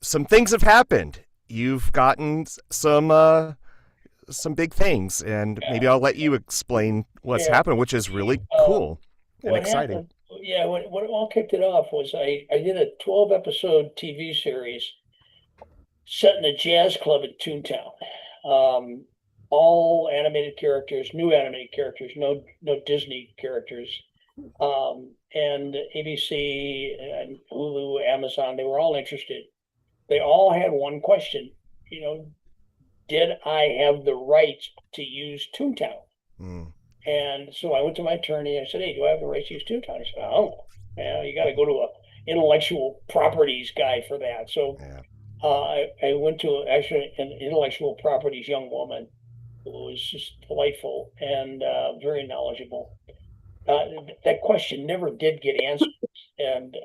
some things have happened. You've gotten some big things, and maybe I'll let you explain what's happened, which is really cool and exciting. Happened, what all kicked it off was I did a 12-episode TV series set in a jazz club in Toontown. All animated characters, new animated characters, no Disney characters. And ABC and Hulu, Amazon, they were all interested. They all had one question, did I have the rights to use Toontown? Mm. And so I went to my attorney. I said, "Hey, do I have the rights to use Toontown?" He said, "Oh, you got to go to a intellectual properties guy for that." So I went to actually an intellectual properties young woman who was just delightful and very knowledgeable. That question never did get answered, and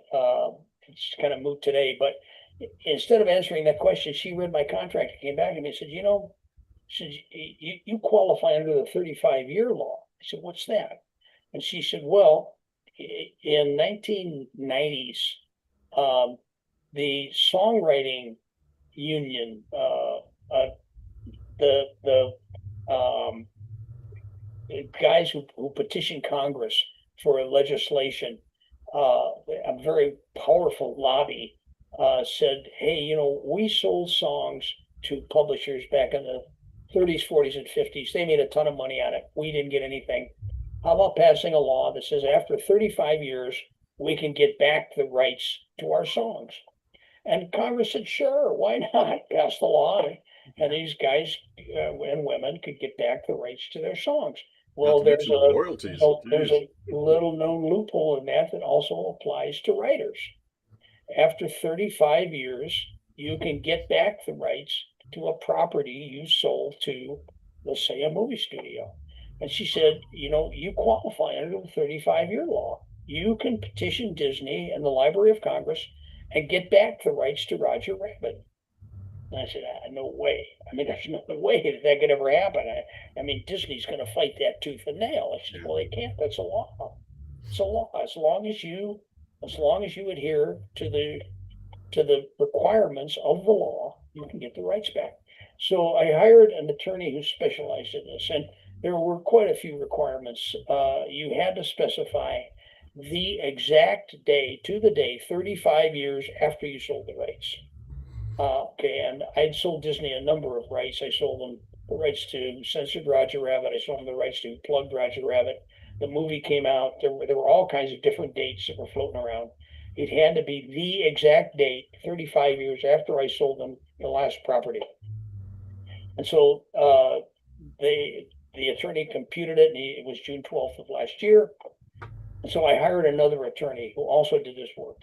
it's kind of moot today. But instead of answering that question, she read my contract and came back to me and said, you qualify under the 35-year law. I said, "What's that?" And she said, "Well, in 1990s, the songwriting union, the guys who petitioned Congress for legislation, a very powerful lobby, said, hey, we sold songs to publishers back in the 30s, 40s, and 50s. They made a ton of money on it. We didn't get anything. How about passing a law that says after 35 years, we can get back the rights to our songs?" And Congress said, "Sure, why not pass the law?" And these guys and women could get back the rights to their songs. Well, there's a little known loophole in that also applies to writers. After 35 years, you can get back the rights to a property you sold to, let's say, a movie studio. And she said, you qualify under the 35-year law. You can petition Disney and the Library of Congress and get back the rights to Roger Rabbit. And I said, no way. There's no way that could ever happen. Disney's going to fight that tooth and nail. I said, well, they can't. That's a law. It's a law. As long as you adhere to the requirements of the law, you can get the rights back. So I hired an attorney who specialized in this, and there were quite a few requirements. You had to specify the exact day, to the day, 35 years after you sold the rights. And I'd sold Disney a number of rights. I sold them the rights to Who Censored Roger Rabbit. I sold them the rights to Who Plugged Roger Rabbit. The movie came out. There were all kinds of different dates that were floating around. It had to be the exact date, 35 years after I sold them the last property. And so the attorney computed it, and it was June 12th of last year. And so I hired another attorney who also did this work.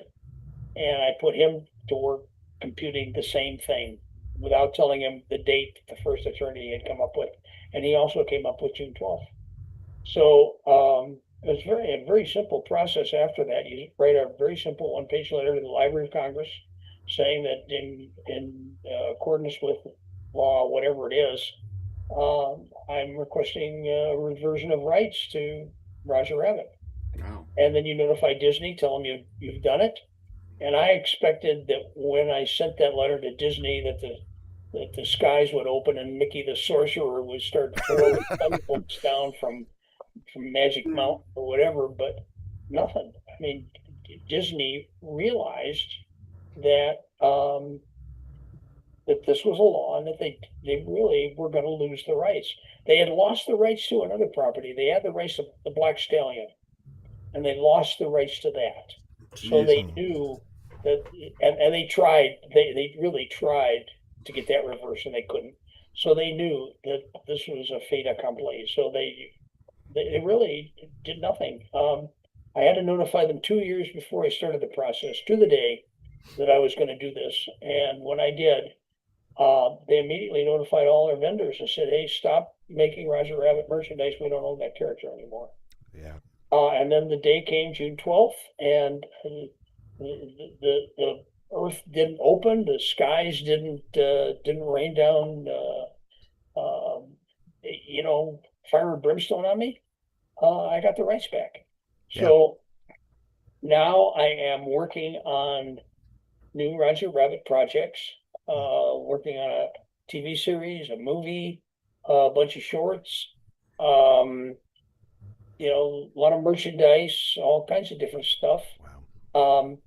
And I put him to work computing the same thing without telling him the date that the first attorney had come up with. And he also came up with June 12th. So it was a very simple process after that. You write a very simple one-page letter to the Library of Congress saying that in accordance with law, whatever it is, I'm requesting a reversion of rights to Roger Rabbit. Wow. And then you notify Disney, tell them you've done it. And I expected that when I sent that letter to Disney that that the skies would open and Mickey the Sorcerer would start throwing thunderbolts down from Magic Mountain or whatever, but nothing. I mean, Disney realized that that this was a law and that they really were going to lose the rights. They had lost the rights to another property. They had the rights to the Black Stallion, and they lost the rights to that. So they knew that, and they tried. They really tried to get that reversed, and they couldn't. So they knew that this was a fait accompli. So they really did nothing. I had to notify them 2 years before I started the process, to the day, that I was going to do this. And when I did, they immediately notified all their vendors and said, "Hey, stop making Roger Rabbit merchandise. We don't own that character anymore." Yeah. And then the day came, June 12th, and the earth didn't open, the skies didn't rain down, fire and brimstone on me. I got the rights back. So now I am working on new Roger Rabbit projects, working on a TV series, a movie, a bunch of shorts, a lot of merchandise, all kinds of different stuff. Wow.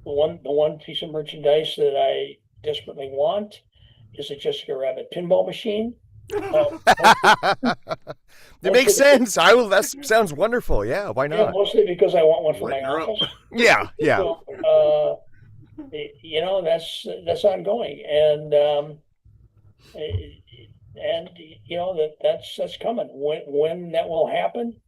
The one piece of merchandise that I desperately want is a Jessica Rabbit pinball machine. It makes sense. That sounds wonderful. Yeah, why not? Yeah, mostly because I want one for my office. Yeah. So, that's ongoing, and that's coming. When that will happen,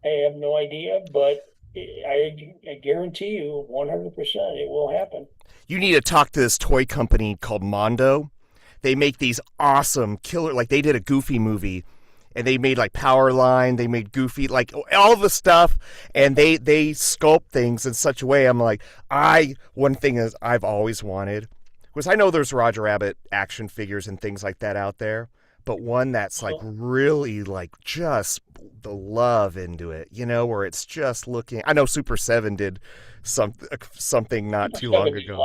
I have no idea, but I guarantee you 100% it will happen. You need to talk to this toy company called Mondo. They make these awesome killer, like they did a Goofy movie, and they made like Powerline, they made Goofy, like all the stuff, and they sculpt things in such a way. I'm like, one thing is I've always wanted, because I know there's Roger Rabbit action figures and things like that out there, but one that's like really like just the love into it, where it's just looking. I know Super 7 did something not too long ago.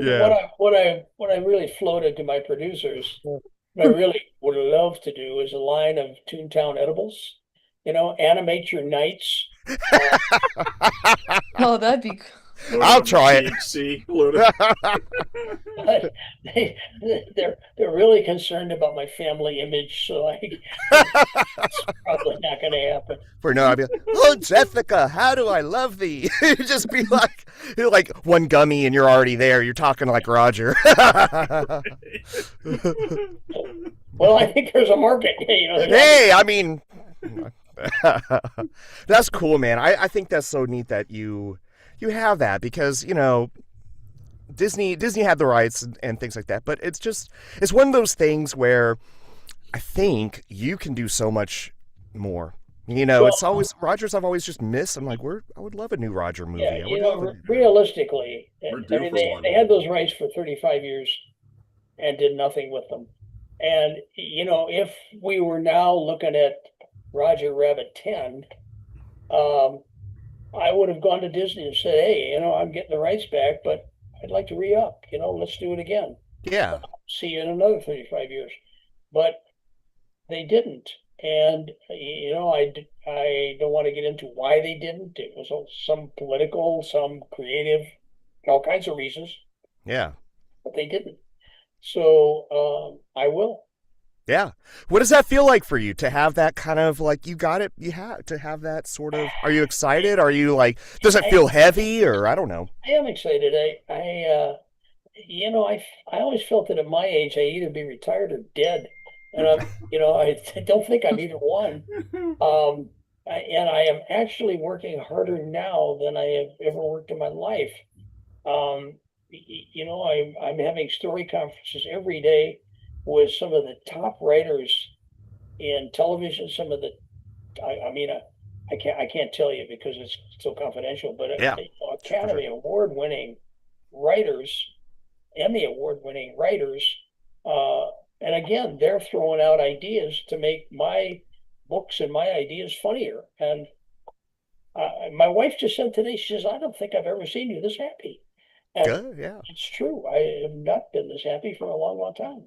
Yeah. What I really floated to my producers, what I really would love to do is a line of Toontown edibles. Animate your nights. Oh, that'd be cool. I'll try it. They're really concerned about my family image, so it's probably not going to happen. For no, I'd be like, "Oh, Jessica, how do I love thee?" You just be like one gummy, and you're already there. You're talking like Roger. Well, I think there's a market. Hey, I mean, that's cool, man. I think that's so neat that you have that, because Disney had the rights and things like that, but it's one of those things where I think you can do so much more. It's always Rogers. I've always just missed. I'm like, I would love a new Roger movie. Yeah, realistically, they had those rights for 35 years and did nothing with them. And if we were now looking at Roger Rabbit 10, I would have gone to Disney and said, "Hey, I'm getting the rights back, but I'd like to re-up. Let's do it again." Yeah. See you in another 35 years. But they didn't. And, I don't want to get into why they didn't. It was some political, some creative, all kinds of reasons. Yeah. But they didn't. So I will. Yeah. What does that feel like for you to have that kind of like, you have to have that sort of, are you excited? Are you like, does it feel heavy, or I don't know? I am excited. I always felt that at my age, I either be retired or dead. And I don't think I'm either one. And I am actually working harder now than I have ever worked in my life. I'm having story conferences every day with some of the top writers in television. Some of the, I can't tell you because it's so confidential. But Academy Award-winning writers, Emmy Award-winning writers, and again, they're throwing out ideas to make my books and my ideas funnier. And my wife just said today, she says, "I don't think I've ever seen you this happy." And Good, yeah. it's true. I have not been this happy for a long, long time.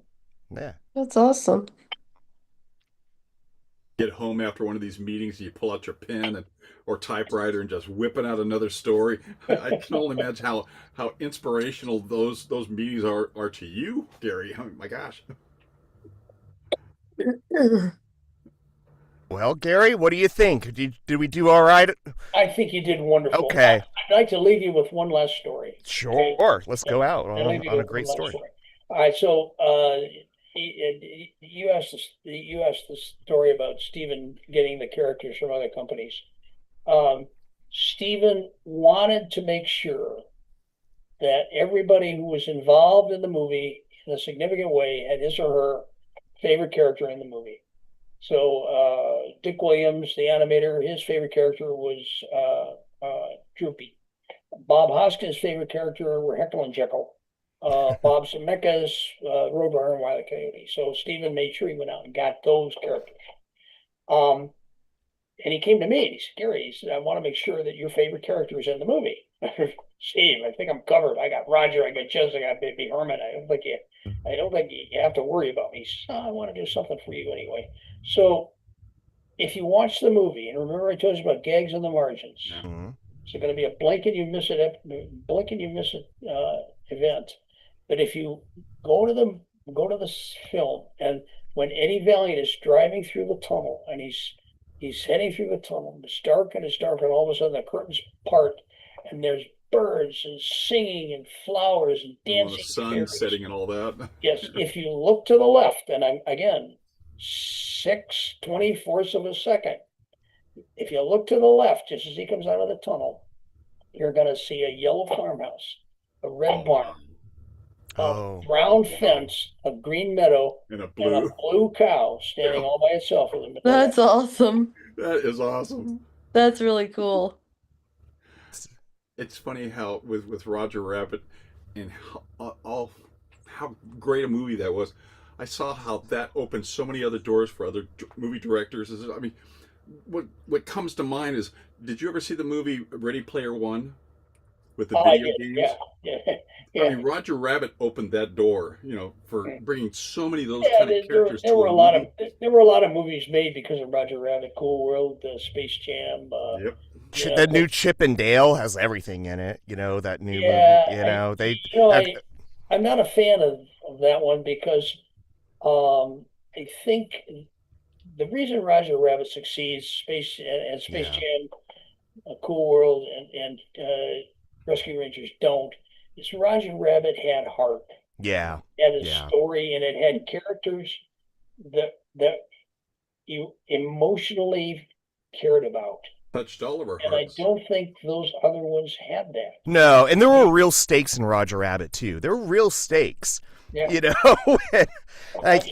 Yeah. That's awesome. Get home after one of these meetings, and you pull out your pen or typewriter and just whipping out another story. I can only imagine how inspirational those meetings are to you, Gary. Oh my gosh. Well, Gary, what do you think? Did we do all right? I think you did wonderful. Okay. I'd like to leave you with one last story. Sure. Okay? Let's go out I'd like to on go a great with one last story. All right, so you asked the story about Stephen getting the characters from other companies. Stephen wanted to make sure that everybody who was involved in the movie in a significant way had his or her favorite character in the movie. So Dick Williams, the animator, his favorite character was Droopy. Bob Hoskins' favorite character were Heckle and Jekyll. Bob Zemeckis, Roadrunner, and Wile E. Coyote. So Stephen made sure he went out and got those characters. And he came to me and he said, Gary, he said, I want to make sure that your favorite character is in the movie. Steve, I think I'm covered. I got Roger, I got Jess, I got Baby Herman. I don't think you have to worry about me. He said, I want to do something for you anyway. So if you watch the movie, and remember I told you about gags on the margins, Mhm. it's going to be a blink and you miss it, event. But if you go to the film, and when Eddie Valiant is driving through the tunnel and he's heading through the tunnel, it's dark and all of a sudden the curtains part and there's birds and singing and flowers and dancing. The sun setting and all that. Yes, if you look to the left, and I'm again 6/24 of a second. If you look to the left, just as he comes out of the tunnel, you're going to see a yellow farmhouse, a red barn, a brown fence, a green meadow, and a blue cow standing all by itself in the middle. That's awesome. That is awesome. That's really cool. It's funny how with Roger Rabbit and how great a movie that was. I saw how that opened so many other doors for other movie directors. I mean, what comes to mind is, did you ever see the movie Ready Player One with the video games? Yeah. I mean, Roger Rabbit opened that door, for bringing so many of those kind of characters. There were a lot of movies made because of Roger Rabbit. Cool World, Space Jam. Yep. The new Chip and Dale has everything in it. That new movie. I'm not a fan of that one because I think the reason Roger Rabbit succeeds, Space Jam, Cool World, and Rescue Rangers don't, is Roger Rabbit had heart. Yeah. It had a story, and it had characters that you emotionally cared about. Touched all of our hearts. And I don't think those other ones had that. No, and there were real stakes in Roger Rabbit too. There were real stakes. Yeah.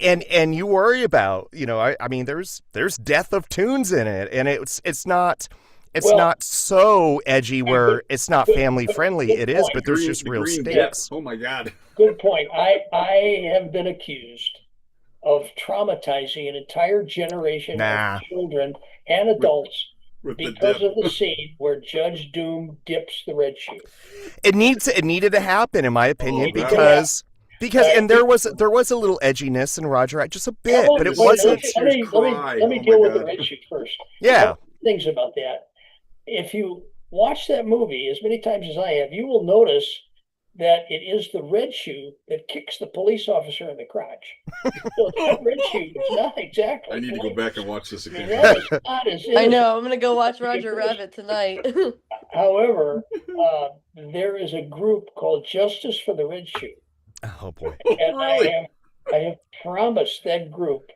And you worry about, I mean, there's death of Toons in it, and it's not so edgy where it's not family friendly. It is, but there's just real stakes. Oh my God. Good point. I have been accused of traumatizing an entire generation of children and adults because of the scene where Judge Doom dips the red shoe. It needed to happen, in my opinion, because and there was a little edginess in Roger, just a bit, but it wasn't. Let me deal with the red shoe first. Yeah. Things about that. If you watch that movie as many times as I have, you will notice that it is the red shoe that kicks the police officer in the crotch. So that red shoe is not exactly. I need to go back and watch this again. I know. I'm going to go watch Roger Rabbit tonight. However, there is a group called Justice for the Red Shoe. Oh boy! And really? I have promised that group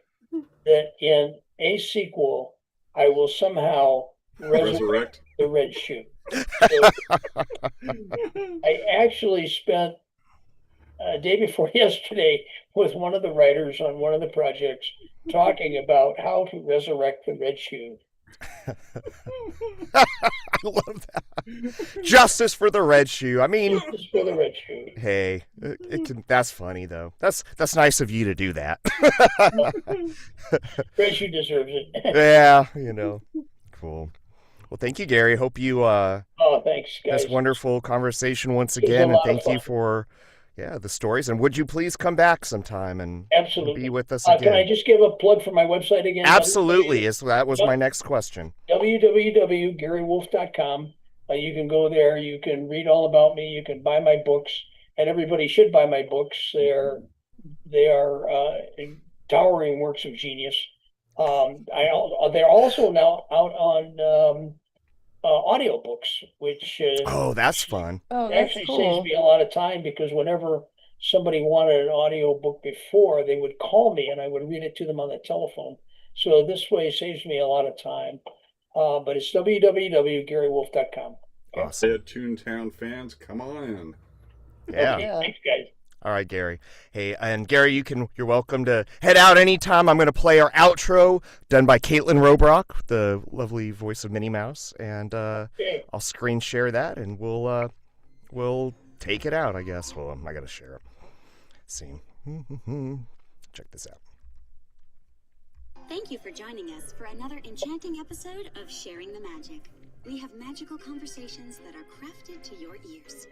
that in a sequel, I will somehow resurrect the red shoe. So I actually spent a day before yesterday with one of the writers on one of the projects talking about how to resurrect the red shoe. I love that. Justice for the red shoe. I mean, Justice for the red shoe. Hey, that's funny though. That's nice of you to do that. Red shoe deserves it. Yeah, cool. Well, thank you, Gary. Hope you Thanks, guys. this wonderful conversation once It was a again, and lot of thank you fun. for the stories. And would you please come back sometime and Absolutely. be with us Can I again? just give a plug for my website again? Absolutely. That was my next question. www.garywolf.com. You can go there. You can read all about me. You can buy my books, and everybody should buy my books. They are towering works of genius. They're also now out on audiobooks, which That's fun. Oh, that's actually cool. saves me a lot of time, because whenever somebody wanted an audiobook before, they would call me and I would read it to them on the telephone. So this way it saves me a lot of time. But it's www.garywolf.com. Awesome. Toontown fans, come on in. Yeah. Okay, thanks, guys. All right, Gary. Hey, and Gary, you're welcome to head out anytime. I'm going to play our outro done by Caitlin Robrock, the lovely voice of Minnie Mouse, and Okay. I'll screen share that, and we'll take it out, I guess. Well, I got to share it. Let's see. Check this out. Thank you for joining us for another enchanting episode of Sharing the Magic. We have magical conversations that are crafted to your ears.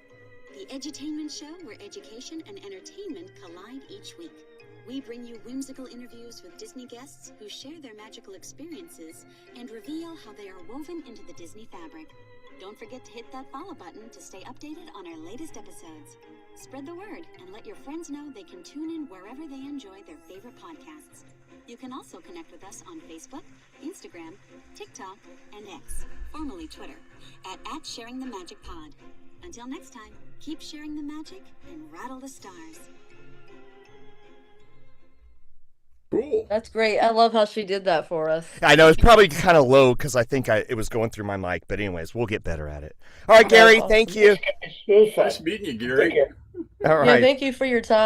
The edutainment show where education and entertainment collide each week. We bring you whimsical interviews with Disney guests who share their magical experiences and reveal how they are woven into the Disney fabric. Don't forget to hit that follow button to stay updated on our latest episodes. Spread the word and let your friends know they can tune in wherever they enjoy their favorite podcasts. You can also connect with us on Facebook, Instagram, TikTok, and X, formerly Twitter, at @SharingTheMagicPod. Until next time, keep sharing the magic and rattle the stars. Cool. That's great. I love how she did that for us. I know it's probably kind of low because I think it was going through my mic, but anyways, we'll get better at it. All right, Gary, Awesome. thank you. It was fun. Nice meeting you, Take Gary. care. All Yeah, right. thank you for your time.